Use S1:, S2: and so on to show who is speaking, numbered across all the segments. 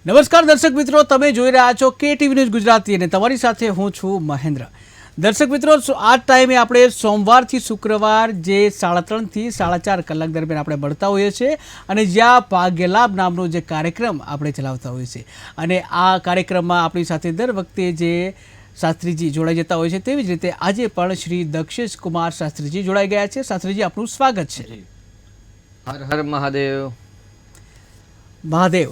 S1: નમસ્કાર દર્શક મિત્રો, તમે જોઈ રહ્યા છો KTV ન્યૂઝ ગુજરાતી અને તમારી સાથે હું છું મહેન્દ્ર. દર્શક મિત્રો, આ ટાઈમે આપણે સોમવારથી શુક્રવાર જે 3:30 થી 4:30 કલાક દરમિયાન આપણે મળતા હોઈએ છીએ અને જ્યાં ભાગ્યલાભ નામનો જે કાર્યક્રમ આપણે ચલાવતા હોઈએ છીએ અને આ કાર્યક્રમમાં આપણી સાથે દર વખતે જે શાસ્ત્રીજી જોડાઈ જતા હોય છે તેવી જ રીતે આજે પણ શ્રી દક્ષેશ કુમાર શાસ્ત્રીજી જોડાઈ ગયા છે. શાસ્ત્રીજી, આપનું સ્વાગત છે.
S2: હર હર મહાદેવ.
S1: મહાદેવ.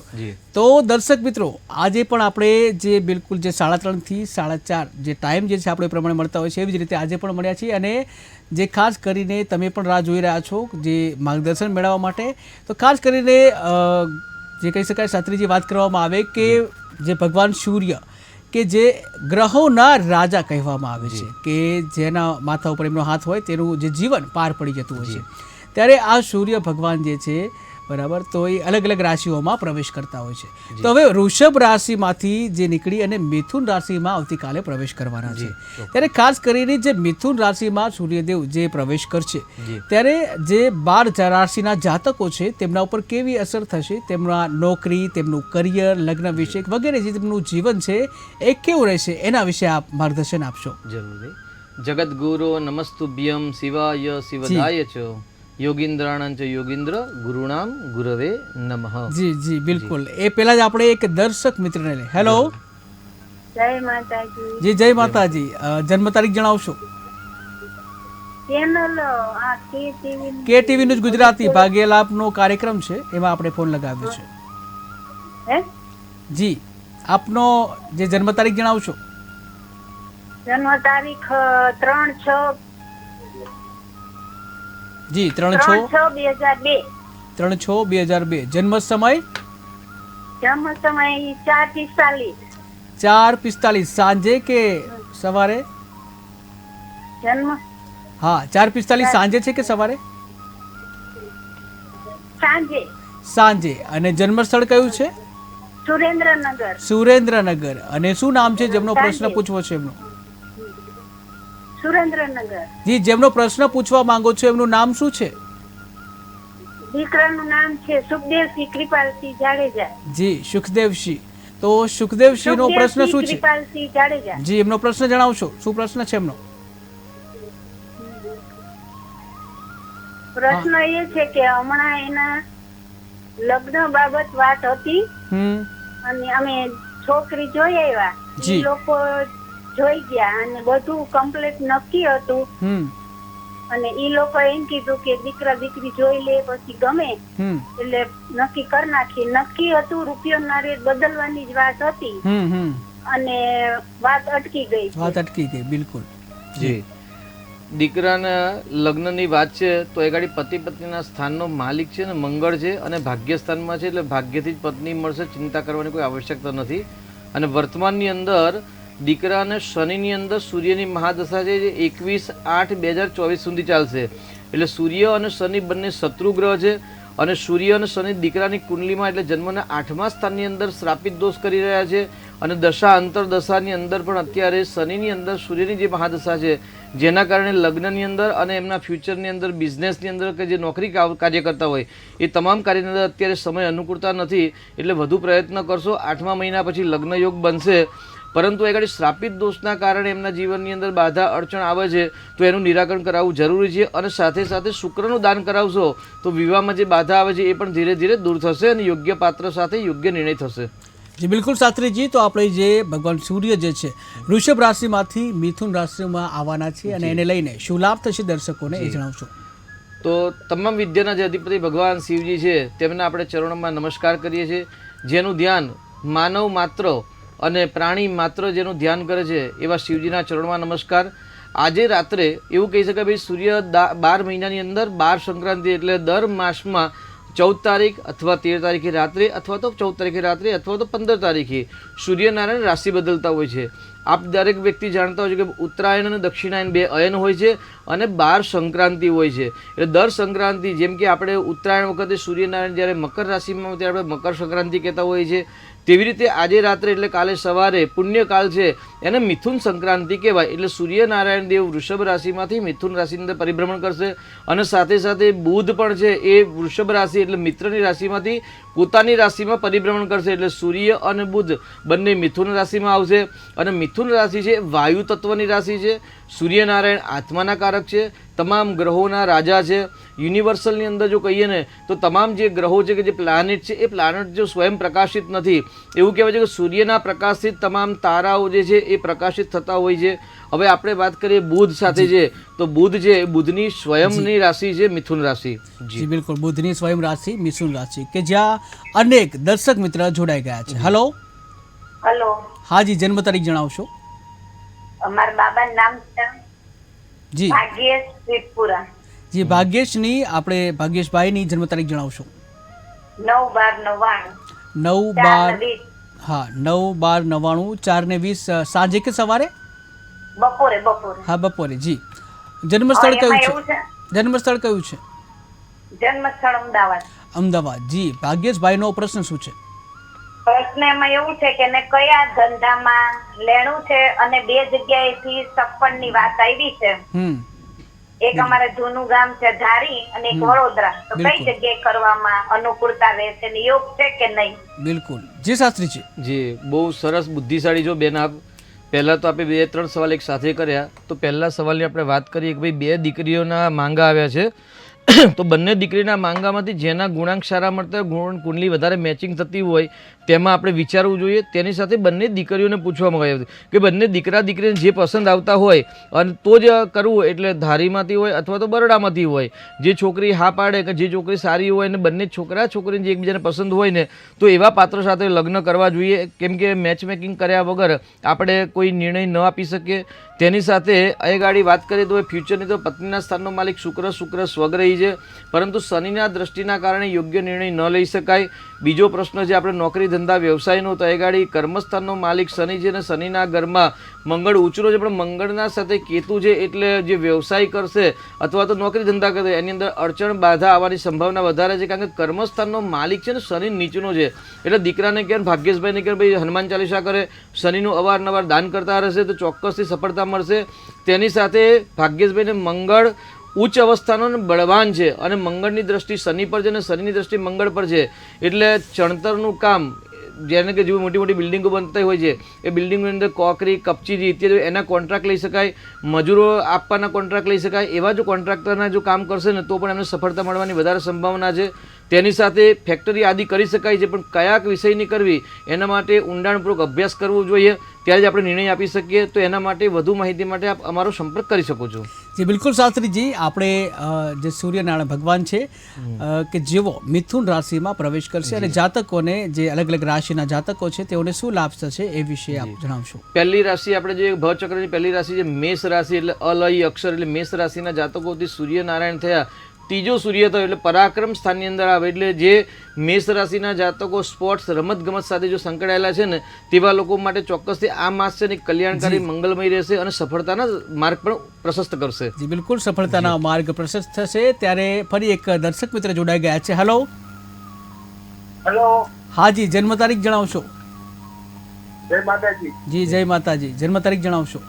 S1: તો દર્શક મિત્રો, આજે પણ આપણે જે બિલકુલ જે 3:30 થી 4:30 જે ટાઈમ જે છે આપણે એ પ્રમાણે મળતા હોય છે એવી જ રીતે આજે પણ મળ્યા છીએ અને જે ખાસ કરીને તમે પણ રાહ જોઈ રહ્યા છો જે માર્ગદર્શન મેળવવા માટે, તો ખાસ કરીને જે કહી શકાય શાસ્ત્રીજી વાત કરવામાં આવે કે જે ભગવાન સૂર્ય કે જે ગ્રહોના રાજા કહેવામાં આવે છે કે જેના માથા ઉપર એમનો હાથ હોય તેનું જે જીવન પાર પડી જતું હોય છે, ત્યારે આ સૂર્ય ભગવાન જે છે બરાબર, તો એ અલગ અલગ રાશિઓમાં પ્રવેશ કરતા હોય છે. તો હવે વૃષભ રાશિમાંથી જે નીકળી અને મિથુન રાશિમાં આવતીકાલે પ્રવેશ કરવાના છે, ત્યારે ખાસ કરીને જે મિથુન રાશિમાં સૂર્યદેવ જે પ્રવેશ કરશે ત્યારે જે 12 રાશિના જાતકો છે તેમના ઉપર કેવી અસર થશે, તેમના નોકરી, તેમનું કરિયર, લગ્ન વિષય વગેરે જે તેમનું જીવન છે એ કેવું રહેશે, એના વિશે આપ માર્ગદર્શન આપશો.
S2: જરૂર. જગદગુરો નમસ્તુભ્યમ શિવાય શિવદાય ચ યોગીન્દ્રાણં ચ યોગીન્દ્ર ગુરુણામ ગુરવે નમઃ.
S1: જી જી બિલકુલ. એ પહેલા જ આપણે એક દર્શક મિત્રને લે. હેલો.
S3: જય માતાજી.
S1: જી જય માતાજી. જન્મ તારીખ જણાવશો?
S3: ચેનલ આ
S1: KTV ન્યૂઝ ગુજરાતી ભાગ્યલાભનો કાર્યક્રમ છે એમાં આપણે ફોન લગાવ્યો છે.
S3: હે
S1: જી, આપનો જે જન્મ તારીખ જણાવશો?
S3: જન્મ તારીખ 3/6
S1: જી 3/6/2002. 3/6/2002. જન્મ સમય?
S3: જન્મ સમય 4:45.
S1: 4:45 સાંજે કે સવારે?
S3: જન્મ
S1: હા, 4:45 સાંજે છે કે સવારે?
S3: સાંજે.
S1: સાંજે. અને જન્મ સ્થળ કયું છે?
S3: સુરેન્દ્રનગર.
S1: સુરેન્દ્રનગર. અને શું નામ છે જેમનો પ્રશ્ન પૂછવો છે એમનો?
S3: સુરેન્દ્રનગર.
S1: જી, જેમનો પ્રશ્ન પૂછવા માંગો છો એમનું નામ શું છે?
S3: દીકરાનું નામ છે સુખદેવસિંહ કૃપાલસિંહ જાડેજા.
S1: જી, સુખદેવસિંહ. તો સુખદેવસિંહ નો પ્રશ્ન શું છે?
S3: કૃપાલસિંહ જાડેજા.
S1: જી, એમનો પ્રશ્ન જણાવશો. શું પ્રશ્ન છે એમનો?
S3: પ્રશ્ન એ છે કે હમણાં એના લગ્ન બાબત વાત હતી અને અમે છોકરી જોઈ આવ્યા. એ લોકો જોઈ ગયા અને બધું કમ્પ્લીટ નક્કી હતું અને ઈ લોકો એમ કીધું કે દીકરા દીકરી જોઈ લે પછી ગમે એટલે નક્કી કરી નાખી. નક્કી હતું, રૂપિયાના રેટ બદલવાની જ વાત હતી અને વાત અટકી ગઈ.
S1: વાત અટકી ગઈ. બિલકુલ.
S2: જી. દીકરાના લગ્નની વાત છે તો એ ગાડી પતિ પત્નીના સ્થાનનો માલિક છે ને મંગળ છે અને ભાગ્યસ્થાનમાં છે, એટલે ભાગ્યથી જ પત્ની મળશે, ચિંતા કરવાની કોઈ આવશ્યકતા નથી. અને વર્તમાનની અંદર દીકરાને શનિની અંદર સૂર્યની મહાદશા છે જે 21/8/2024 સુધી ચાલશે. એટલે સૂર્ય અને શનિ બંને શત્રુ ગ્રહ છે અને સૂર્ય અને શનિ દીકરાની કુંડલીમાં એટલે જન્મના 8મા સ્થાનની અંદર શ્રાપિત દોષ કરી રહ્યા છે અને દશા અંતરદશાની અંદર પણ અત્યારે શનિની અંદર સૂર્યની જે મહાદશા છે જેના કારણે લગ્નની અંદર અને એમના ફ્યુચરની અંદર, બિઝનેસની અંદર કે જે નોકરી કાર્ય કરતા હોય એ તમામ કાર્યની અંદર અત્યારે સમય અનુકૂળતા નથી. એટલે વધુ પ્રયત્ન કરશો, 8મા મહિના પછી લગ્ન યોગ બનશે. પરંતુ એ ગાડી શ્રાપિત દોષના કારણે એમના જીવનની અંદર બાધા અડચણ આવે છે તો એનું નિરાકરણ કરાવવું જરૂરી છે અને સાથે સાથે શુક્રનું દાન કરાવશો તો વિવાહમાં જે બાધા આવે છે એ પણ ધીરે ધીરે દૂર થશે અને યોગ્ય પાત્ર સાથે યોગ્ય નિર્ણય થશે.
S1: જી બિલકુલ શાસ્ત્રીજી. તો આપણે જે ભગવાન સૂર્ય જે છે વૃષભ રાશિમાંથી મિથુન રાશિમાં આવવાના છે અને એને લઈને શું લાભ થશે દર્શકોને એ જણાવશો.
S2: તો તમામ વિદ્યાના જે અધિપતિ ભગવાન શિવજી છે તેમના આપણે ચરણોમાં નમસ્કાર કરીએ છીએ. જેનું ધ્યાન માનવ માત્ર અને પ્રાણી માત્ર જેનું ધ્યાન કરે છે એવા શિવજીના ચરણમાં નમસ્કાર. આજે રાત્રે એવું કહી શકાય ભાઈ, સૂર્ય 12 મહિનાની અંદર 12 સંક્રાંતિ એટલે દર માસમાં 14 તારીખ અથવા 13 તારીખે રાત્રે અથવા તો 14 તારીખે રાત્રે અથવા તો 15 તારીખે સૂર્યનારાયણ રાશિ બદલતા હોય છે આપ દરેક વ્યક્તિ જાણતા હોય છે કે ઉત્તરાયણ અને દક્ષિણાયન બે અયન હોય છે અને 12 સંક્રાંતિ હોય છે. એટલે દર સંક્રાંતિ, જેમ કે આપણે ઉત્તરાયણ વખતે સૂર્યનારાયણ જ્યારે મકર રાશિમાં ત્યારે આપણે મકર સંક્રાંતિ કહેતા હોઈએ છીએ, તેવી રીતે આજે રાત્રે એટલે કાલે સવારે પુણ્યકાલ છે એને મિથુન સંક્રાંતિ કહેવાય. એટલે સૂર્યનારાયણ દેવ વૃષભ રાશિમાંથી મિથુન રાશિની અંદર પરિભ્રમણ કરશે અને સાથે સાથે બુધ પણ છે એ વૃષભ રાશિ એટલે મિત્રની રાશિમાંથી પોતાની રાશિમાં પરિભ્રમણ કરશે. એટલે સૂર્ય અને બુધ બંને મિથુન રાશિમાં આવશે અને મિથુન રાશિ છે વાયુ તત્વની રાશિ છે. સૂર્યનારાયણ આત્માના કારક છે, તમામ ગ્રહોના રાજા છે. યુનિવર્સલની અંદર જો કહીએ ને તો તમામ જે ગ્રહો છે કે જે પ્લાનેટ છે એ પ્લાનેટ જો સ્વયં પ્રકાશિત નથી. એવું કહેવાય છે કે સૂર્યના પ્રકાશથી તમામ તારાઓ જે છે એ પ્રકાશિત થતા હોય છે. હવે આપણે વાત કરીએ બુધ સાથે છે તો બુધ છે બુધની સ્વયંની રાશિ છે મિથુન રાશિ.
S1: જી બિલકુલ, બુધની સ્વયં રાશિ મિથુન રાશિ કે જ્યાં અનેક દર્શક મિત્ર જોડાઈ ગયા છે. હલો
S3: હેલો,
S1: હાજી, જન્મ તારીખ જણાવશો?
S3: અમારા બાબાનું નામ છે
S1: જી
S3: ભાગ્યેશ શ્રીપુરા.
S1: જી, ભાગ્યેશની આપણે ભાગ્યેશભાઈની જન્મ તારીખ જણાવશો?
S3: 9/12/99.
S1: 9/12. હા, 9/12/99, 4:20 સાંજે કે સવારે?
S3: બપોરે.
S1: હા, બપોરે. જી, જન્મસ્થળ કયું
S3: એમાં
S1: છે?
S3: એવું છે,
S1: જન્મસ્થળ કયું છે?
S3: જન્મસ્થળ અમદાવાદ.
S1: અમદાવાદ. જી, ભાગ્યેશભાઈનો પ્રશ્ન શું છે?
S3: પ્રશ્ન એમાં એવું છે કે ને કયા ધંધામાં લેણું છે અને 2 જગ્યાએથી સફળની વાત આવી છે. એક અમારે જૂનું ગામ છે ધારી અને એક વડોદરા. તો કઈ જગ્યાએ કરવામાં અનુકૂળતા રહેશે ને યોગ છે કે નહીં?
S1: બિલકુલ. જી શાસ્ત્રીજી.
S2: જી, બહુ સરસ બુદ્ધિશાળી છો બેન આપ. પહેલાં તો આપણે 2-3 સવાલ એક સાથે કર્યા. તો પહેલા સવાલની આપણે વાત કરીએ કે ભાઈ 2 દીકરીઓના માંગા આવ્યા છે. તો બંને દીકરીના માંગામાંથી જેના ગુણાંક સારા મળતા હોય, કુંડલી વધારે મેચિંગ થતી હોય તેમાં આપણે વિચારવું જોઈએ. તેની સાથે બંને દીકરીઓને પૂછવામાં આવ્યું કે બંને દીકરા દીકરીને જે પસંદ આવતા હોય અને તો જ કરવું, એટલે ધારીમાંથી હોય અથવા તો બરોડામાંથી હોય. જે છોકરી હા પાડે કે જે છોકરી સારી હોય અને બંને છોકરા છોકરીને જે એકબીજાને પસંદ હોય ને તો એવા પાત્ર સાથે લગ્ન કરવા જોઈએ. કેમ કે મેચ મેકિંગ કર્યા વગર આપણે કોઈ નિર્ણય ન આપી શકીએ. તેની સાથે આગળ વાત કરીએ તો ફ્યુચરની તો પત્નીના સ્થાનનો માલિક શુક્ર સ્વગ્રહી છે, પરંતુ શનિના દ્રષ્ટિના કારણે યોગ્ય નિર્ણય ન લઈ શકાય. બીજો પ્રશ્ન છે આપણે નોકરી ધંધા વ્યવસાયનો, તો આગળ કર્મસ્થાનનો માલિક શનિ છે અને શનિના ઘરમાં મંગળ ઉચરો છે, પણ મંગળના સાથે કેતુ છે એટલે જે વ્યવસાય કરશે અથવા તો નોકરી ધંધા કરશે એની અંદર અડચણ બાધા આવવાની સંભાવના વધારે છે. કારણ કે કર્મસ્થાનનો માલિક છે ને શનિ નીચનો છે. એટલે દીકરાને કહે ભાગ્યેશભાઈને કહે ભાઈ હનુમાન ચાલીસા કરે, શનિનું અવારનવાર દાન કરતા રહેશે તો ચોક્કસથી સફળતા મળશે. તેની સાથે ભાગ્યેશભાઈને મંગળ ઉચ્ચ અવસ્થાનો બળવાન છે અને મંગળની દ્રષ્ટિ શનિ પર છે અને શનિની દ્રષ્ટિ મંગળ પર છે. એટલે ચણતરનું કામ, જેને કે જેવી મોટી મોટી બિલ્ડિંગો બનતી હોય છે એ બિલ્ડિંગની અંદર કોકરી કપચી ઇત્યાદિ એના કોન્ટ્રાક્ટ લઈ શકાય, મજૂરો આપવાના કોન્ટ્રાક્ટ લઈ શકાય. એવા જો કોન્ટ્રાક્ટરના જો કામ કરશે ને તો પણ એમને સફળતા મળવાની વધારે સંભાવના છે. તેની સાથે ફેક્ટરી આદિ કરી શકાય છે, પણ કયા વિષયની કરવી એના માટે ઊંડાણપૂર્વક અભ્યાસ કરવો જોઈએ, ત્યારે જ આપણે નિર્ણય આપી શકીએ. તો એના માટે વધુ માહિતી માટે આપ અમારો સંપર્ક કરી શકો છો.
S1: જી બિલકુલ શાસ્ત્રીજી, આપણે જે સૂર્યનારાયણ ભગવાન છે કે જેઓ મિથુન રાશિમાં પ્રવેશ કરશે અને જાતકોને જે અલગ અલગ રાશિના જાતકો છે તેઓને શું લાભ થશે એ વિશે આપ જણાવશો.
S2: પહેલી રાશિ આપણે જે ભવચક્રની પહેલી રાશિ છે મેષ રાશિ, એટલે અલય અક્ષર એટલે મેષ રાશિના જાતકોથી સૂર્યનારાયણ થયા. ત્રીજો સૂર્ય થયો એટલે પરાક્રમ સ્થાનની અંદર આવે. એટલે જે મેષ રાશિના જાતકો સ્પોર્ટ્સ રમતગમત સાથે જો સંકળાયેલા છે ને તેવા લોકો માટે ચોક્કસથી આ માસ છે ને કલ્યાણકારી મંગલમય રહેશે અને સફળતાના માર્ગ પણ પ્રશસ્ત કરશે.
S1: જી બિલકુલ, સફળતાના માર્ગ પ્રશસ્ત થશે. ત્યારે ફરી એક દર્શક મિત્ર જોડાઈ ગયા છે. હેલો હાજી, જન્મ તારીખ જણાવશો?
S4: જય માતાજી.
S1: જી જય માતાજી. જન્મ તારીખ જણાવશો?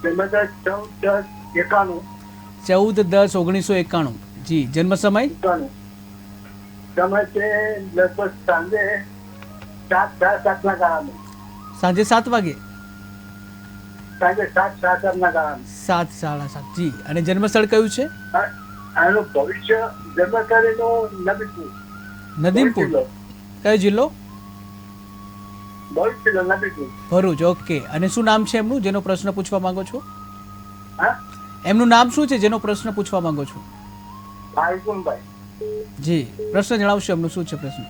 S4: 14/10/1991.
S1: 14/10/1991. જી, જન્મ સમય?
S4: સમય છે લગભગ સાંજે 7:07 ગાળામાં.
S1: સાંજે 7 વાગે?
S4: સાંજે 7:07 ગાળામાં.
S1: 7:07. જી, અને જન્મસ્થળ કયું છે?
S4: આનું ભવિષ્ય જન્મતારીખનું નબીપુર.
S1: નદીમપુર. કયો જિલ્લો? ભરૂચ. ઓકે. અને શું નામ છે એમનું જેનો પ્રશ્ન પૂછવા માંગો છો? એમનું નામ શું છે જેનો પ્રશ્ન પૂછવા માંગો છો? જી, પ્રશ્ન જણાવશો એમનું શું છે પ્રશ્ન?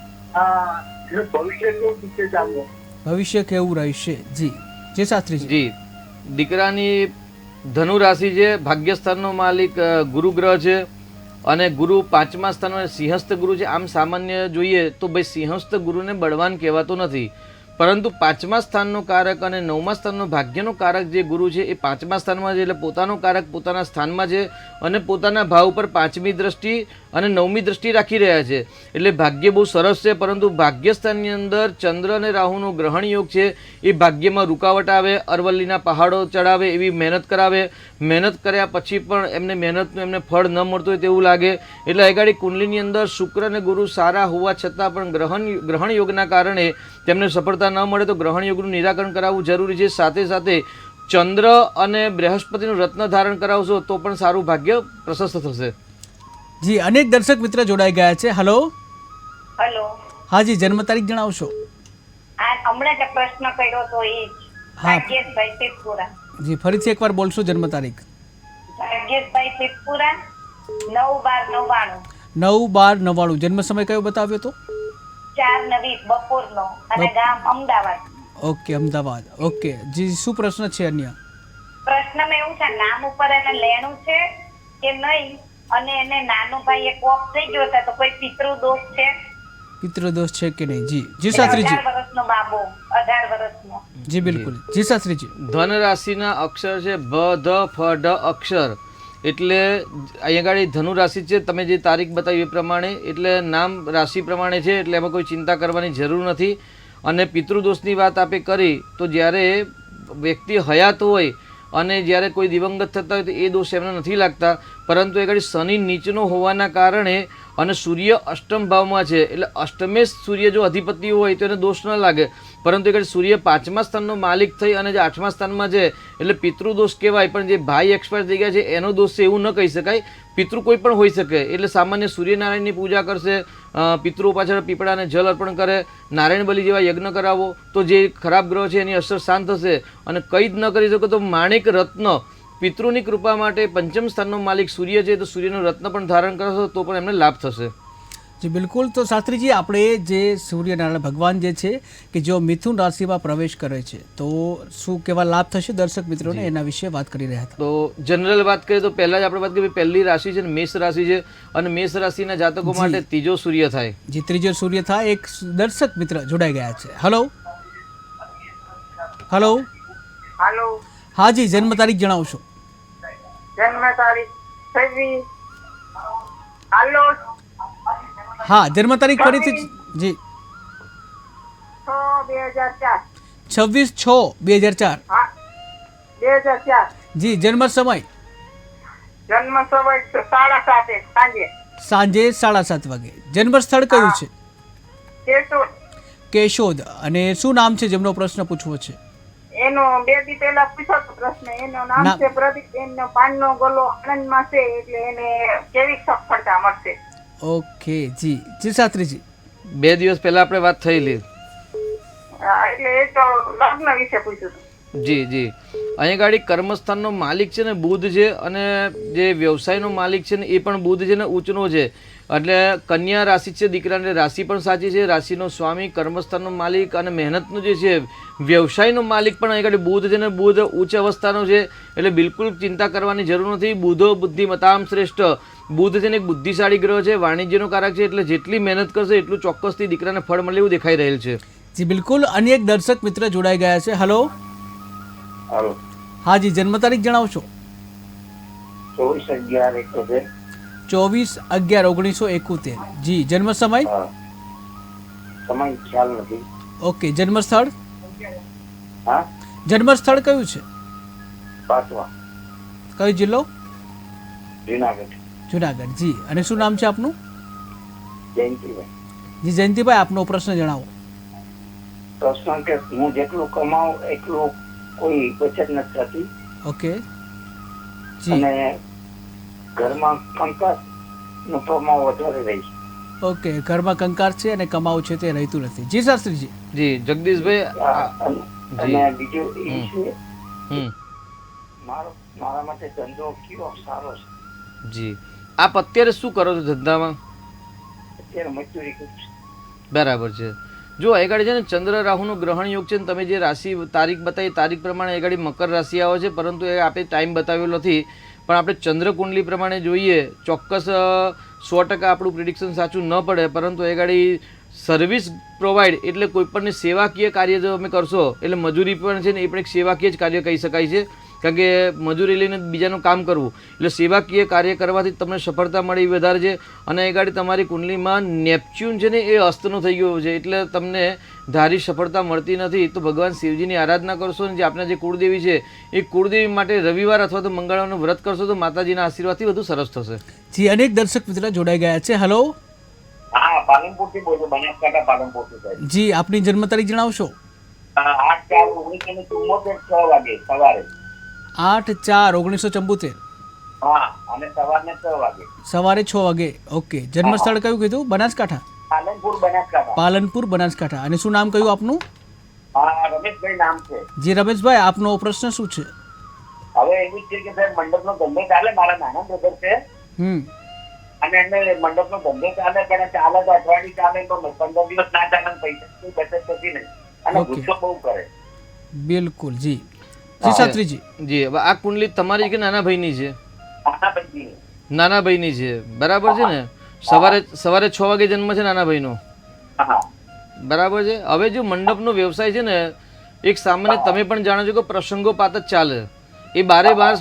S1: ભવિષ્ય કેવું રહેશે? જી જે શાસ્ત્રી
S2: જી, દીકરાની ધનુ રાશિ છે, ભાગ્યસ્થાનનો માલિક ગુરુ ગ્રહ છે અને ગુરુ 5મા સ્થાનમાં સિંહસ્થ ગુરુ છે. આમ સામાન્ય જોઈએ તો ભાઈ સિંહસ્થ ગુરુને બળવાન કહેવાતો નથી, પરંતુ 5મા સ્થાનનો કારક અને 9મા સ્થાનનો ભાગ્યનો કારક જે ગુરુ છે એ 5મા સ્થાનમાં છે, એટલે પોતાનો કારક પોતાના સ્થાનમાં છે અને પોતાના ભાવ પર 5મી દ્રષ્ટિ અને 9મી દ્રષ્ટિ રાખી રહ્યા છે. એટલે ભાગ્ય બહુ સરસ છે, પરંતુ ભાગ્યસ્થાનની અંદર ચંદ્ર અને રાહુનો ગ્રહણ યોગ છે એ ભાગ્યમાં રૂકાવટ આવે, અરવલ્લીના પહાડો ચડાવે, એવી મહેનત કરાવે. મહેનત કર્યા પછી પણ એમને મહેનતનું એમને ફળ ન મળતું હોય તેવું લાગે. એટલે આગળ કુંડલીની અંદર શુક્ર અને ગુરુ સારા હોવા છતાં પણ ગ્રહણ યોગના કારણે તેમને સફળતા ન મળે તો ગ્રહણ યોગનું નિરાકરણ કરાવવું જરૂરી છે. સાથે સાથે ચંદ્ર અને બૃહસ્પતિનું રત્ન ધારણ કરાવશો તો પણ સારું ભાગ્ય પ્રશસ્ત થશે.
S1: જી, અનેક દર્શક મિત્ર જોડાઈ ગયા છે. હલો.
S3: હેલો.
S1: હા જી, જન્મ તારીખ જણાવશો.
S3: આ હમણાં જ પ્રશ્ન કર્યો તો એ
S1: હા.
S3: ભાગ્યેશભાઈ સિદ્ધપુરા.
S1: જી, ફરીથી એકવાર બોલશો જન્મ તારીખ.
S3: ભાગ્યેશભાઈ સિદ્ધપુરા 9/12/99.
S1: 9/12/99. જન્મ સમય કયો બતાવ્યો તો?
S3: 4:20 બપોરનો અને ગામ અમદાવાદ.
S1: ઓકે, અમદાવાદ. ઓકે જી, શું પ્રશ્ન છે અન્ય?
S3: પ્રશ્નમાં એવું છે, નામ ઉપર એને લેણું છે કે નહીં, અને એને નાનો ભાઈ એક ઓફ થઈ ગયો હતો તો કોઈ પિતૃ દોષ છે?
S1: પિતૃદોષ છે કે નહીં? જી જી શાસ્ત્રીજી.
S3: 18 વર્ષનો બાબો, 18 વર્ષનો.
S1: જી બિલકુલ. જી શાસ્ત્રીજી.
S2: ધન રાશિના અક્ષર છે ભ, ધ, ફ, ઢ અક્ષર. એટલે અહીંયા આગળ ધનુ રાશિ છે, તમે જે તારીખ બતાવી એ પ્રમાણે, એટલે નામ રાશિ પ્રમાણે છે, એટલે એમાં કોઈ ચિંતા કરવાની જરૂર નથી. અને પિતૃદોષની વાત આપે કરી તો જ્યારે વ્યક્તિ હયાત હોય અને જ્યારે કોઈ દિવંગત થતા હોય તો એ દોષ એમને નથી લાગતા, પરંતુ એ ઘડી શનિ નીચનો હોવાના કારણે અને સૂર્ય અષ્ટમ ભાવમાં છે, એટલે અષ્ટમે સૂર્ય જો અધિપતિ હોય તો એને દોષ ન લાગે, પરંતુ એ ઘડી સૂર્ય 5મા સ્થાનનો માલિક થઈ અને જે 8મા સ્થાનમાં છે એટલે પિતૃદોષ કહેવાય. પણ જે ભાઈ એક્સપાયર થઈ ગયા છે એનો દોષ છે એવું ન કહી શકાય. પિતૃ કોઈ પણ હોઈ શકે, એટલે સામાન્ય સૂર્યનારાયણની પૂજા કરશે, પિતૃઓ પાછળ પીપળાને જલ અર્પણ કરે, નારાયણ બલિ જેવા યજ્ઞ કરાવો તો જે ખરાબ ગ્રહ છે એની અસર શાંત થશે. અને કંઈ જ ન કરી શકો તો માણિક રત્ન, પિતૃની કૃપા માટે 5મ સ્થાનનો માલિક સૂર્ય છે તો સૂર્યનું રત્ન પણ ધારણ કરશો તો પણ એમને લાભ થશે.
S1: જી બિલકુલ. તો શાસ્ત્રીજી, આપણે જે સૂર્યનારાયણ ભગવાન જે છે કે જો મિથુન રાશિમાં પ્રવેશ કરે છે તો શું કેવા લાભ થશે દર્શક મિત્રોને, એના વિશે વાત કરી રહ્યા હતા.
S2: તો જનરલ વાત કરીએ તો પહેલા જ આપણે વાત કરીએ, પહેલી રાશિ છે ને મેષ રાશિ છે, અને મેષ રાશિના જાતકો માટે ત્રીજો સૂર્ય થાય.
S1: જી, ત્રીજો સૂર્ય થાય. એક દર્શક મિત્ર જોડાઈ ગયા છે. હલો. હલો.
S3: હાલો.
S1: હા જી, જન્મ તારીખ જણાવશો.
S3: જન્મ તારીખ 26. હાલો.
S1: હા, જન્મ તારીખ ફરીથી. જી,
S3: 6/2004.
S1: 26/6/2004.
S3: હા, 2004.
S1: જી, જન્મ સમય
S3: જન્મ સમય 7:30 સાંજે.
S1: સાંજે 7:30 વાગે. જન્મ સ્થળ કયું છે?
S3: કેશોદ.
S1: કેશોદ. અને શું નામ છે જેમનો પ્રશ્ન પૂછવો છે?
S3: એનો 2 દી પહેલા પૂછ્યો તો પ્રશ્ન. એનું નામ છે પ્રદીપ. એનો પાનનો ગોલો આનંદમાં છે, એટલે એને કેવી સફળતા મળશે?
S1: ઓકે જી. જી શાસ્ત્રીજી.
S2: 2 દિવસ પહેલા આપણે વાત થયેલી.
S3: એટલે એ તો લગ્ન વિશે પૂછ્યું હતું.
S2: જી જી. અહીંયા ગાડી કર્મસ્થાનનો માલિક છે ને બુધ છે, અને જે વ્યવસાયનો માલિક છે ને એ પણ બુધ છે ને ઉચ્ચનો છે. એટલે કન્યા રાશિ છે, દીકરાની રાશિ પણ સાચી છે. રાશિનો સ્વામી, કર્મસ્થાનનો માલિક અને મહેનતનો જે છે વ્યવસાયનો માલિક પણ અહીં આગળ બુધ છે ને બુધ ઉચ્ચ અવસ્થાનો છે, એટલે બિલકુલ ચિંતા કરવાની જરૂર નથી. બુધો બુદ્ધિમતામ શ્રેષ્ઠ. બુધ છે ને એક બુદ્ધિશાળી ગ્રહ છે, વાણિજ્યનો કારક છે, એટલે જેટલી મહેનત કરશે એટલું ચોક્કસથી દીકરાને ફળ મળે એવું દેખાઈ રહેલ છે.
S1: જી બિલકુલ. અન્ય એક દર્શક મિત્ર જોડાઈ ગયા છે. હલો.
S4: હાલો.
S1: હા જી, જન્મ તારીખ જણાવશો.
S4: 24/11/71.
S1: 24/11/1971. જી, જન્મ સમય?
S4: સમય ખ્યાલ નથી.
S1: ઓકે. જન્મ સ્થળ?
S4: હા,
S1: જન્મ સ્થળ કયું છે?
S4: પાટવા,
S1: કયો જિલ્લો?
S4: જુનાગઢ.
S1: જુનાગઢ. જી. અને શું નામ છે આપનું?
S4: જયંતિભાઈ.
S1: જી જયંતિભાઈ, આપનો પ્રશ્ન જણાવો.
S4: પ્રશ્ન કે હું જેટલું કમાઉં એટલું કોઈ બચત નથી થતી.
S1: ઓકે જી.
S4: અને ઘરમાં કંકાસ નું પ્રમાણ વધારે રહી છે.
S1: ઓકે, ઘરમાં કંકાર છે અને કમાવું છે તે રહેતું નથી. જી શાસ્ત્રીજી.
S2: જી જગદીશભાઈ.
S4: અને બીજું એ છે
S2: હમ
S4: મારા માટે ધંધો કેવો સારો છે?
S2: જી. આપ અત્યારે શું કરો છો ધંધામાં?
S4: અત્યારે મજૂરી કરું છું.
S2: બરાબર છે. જો આગળ છે ને ચંદ્ર રાહુનો ગ્રહણ યોગ છે ને તમે જે રાશિ તારીખ બતાવી તારીખ પ્રમાણે આગળ મકર રાશિ આવે છે, પરંતુ એ આપણે ટાઈમ બતાવ્યો નથી. પણ આપણે ચંદ્ર કુંડલી પ્રમાણે જોઈએ ચોક્કસ 100% આપણું પ્રિડિક્શન સાચું ન પડે, પરંતુ એ ગાડી સર્વિસ પ્રોવાઈડ એટલે કોઈ પણની સેવાકીય કાર્ય જો તમે કરશો એટલે મજૂરી પણ છે ને એ પણ એક સેવાકીય જ કાર્ય કહી શકાય છે, કારણ કે મજૂરી લઈને બીજાનું કામ કરવું એટલે સેવાકીય કાર્ય કરવાથી તમને સફળતા મળે એ વધારે છે. અને એ ગાડી તમારી કુંડલીમાં નેપચ્યુન છે ને એ અસ્તનો થઈ ગયો છે એટલે તમને ધારી સફળતા મળતી નથી. તો ભગવાન શિવજીની આરાધના કરશો ને જે આપણા જે કુળદેવી છે એ કુળદેવી માટે રવિવાર અથવા તો મંગળવારનું વ્રત કરશો તો માતાજીના આશીર્વાદથી વધુ સરસ થશે.
S1: જી, અનેક દર્શક મિત્રો જોડાઈ ગયા છે. હેલો.
S4: હા, પાલનપુરથી બોલું, બનાસકાંઠા પાલનપુરથી સાહેબ.
S1: જી, આપની જન્મ તારીખ જણાવશો?
S4: 8/4/1974 6 વાગે સવારે.
S1: 8/4/1974
S4: હા, અને સવારને 6 વાગે.
S1: સવારે 6 વાગે. ઓકે. જન્મ સ્થળ કયું કીધું? બનાસકાંઠા?
S4: પાલનપુર બનાસકાંઠા.
S1: પાલનપુર બનાસકાંઠા. અને શું નામ કહ્યું આપનું?
S4: હા, રમેશભાઈ નામ છે.
S1: જી રમેશભાઈ, આપનો પ્રશ્ન શું છે?
S4: હવે એવું છે કે સાહેબ મંડપનો ધંધો ચાલે, મારા નાના બ્રધર છે અને એમને મંડપનો ધંધો ચાલે પણ ચાલે તો અઠવાડિયું ચાલે તો 15 દિવસ ના ચાલે, પૈસાની બચત થતી નહીં અને ગુસ્સો બહુ કરે.
S1: બિલકુલ. જી જી શાસ્ત્રીજી.
S2: જી, હવે આ કુંડલી તમારી કે નાના ભાઈની છે?
S4: નાના ભાઈ
S2: નાના ભાઈની છે, બરાબર છે ને? સવારે 6 વાગે જન્મ છે નાના ભાઈનો,
S4: હા
S2: બરાબર છે. હવે જો મંડપનો વ્યવસાય છે ને એક સામાન્ય તમે પણ જાણો છો કે પ્રસંગોપાત જ ચાલે. એ બારે બાર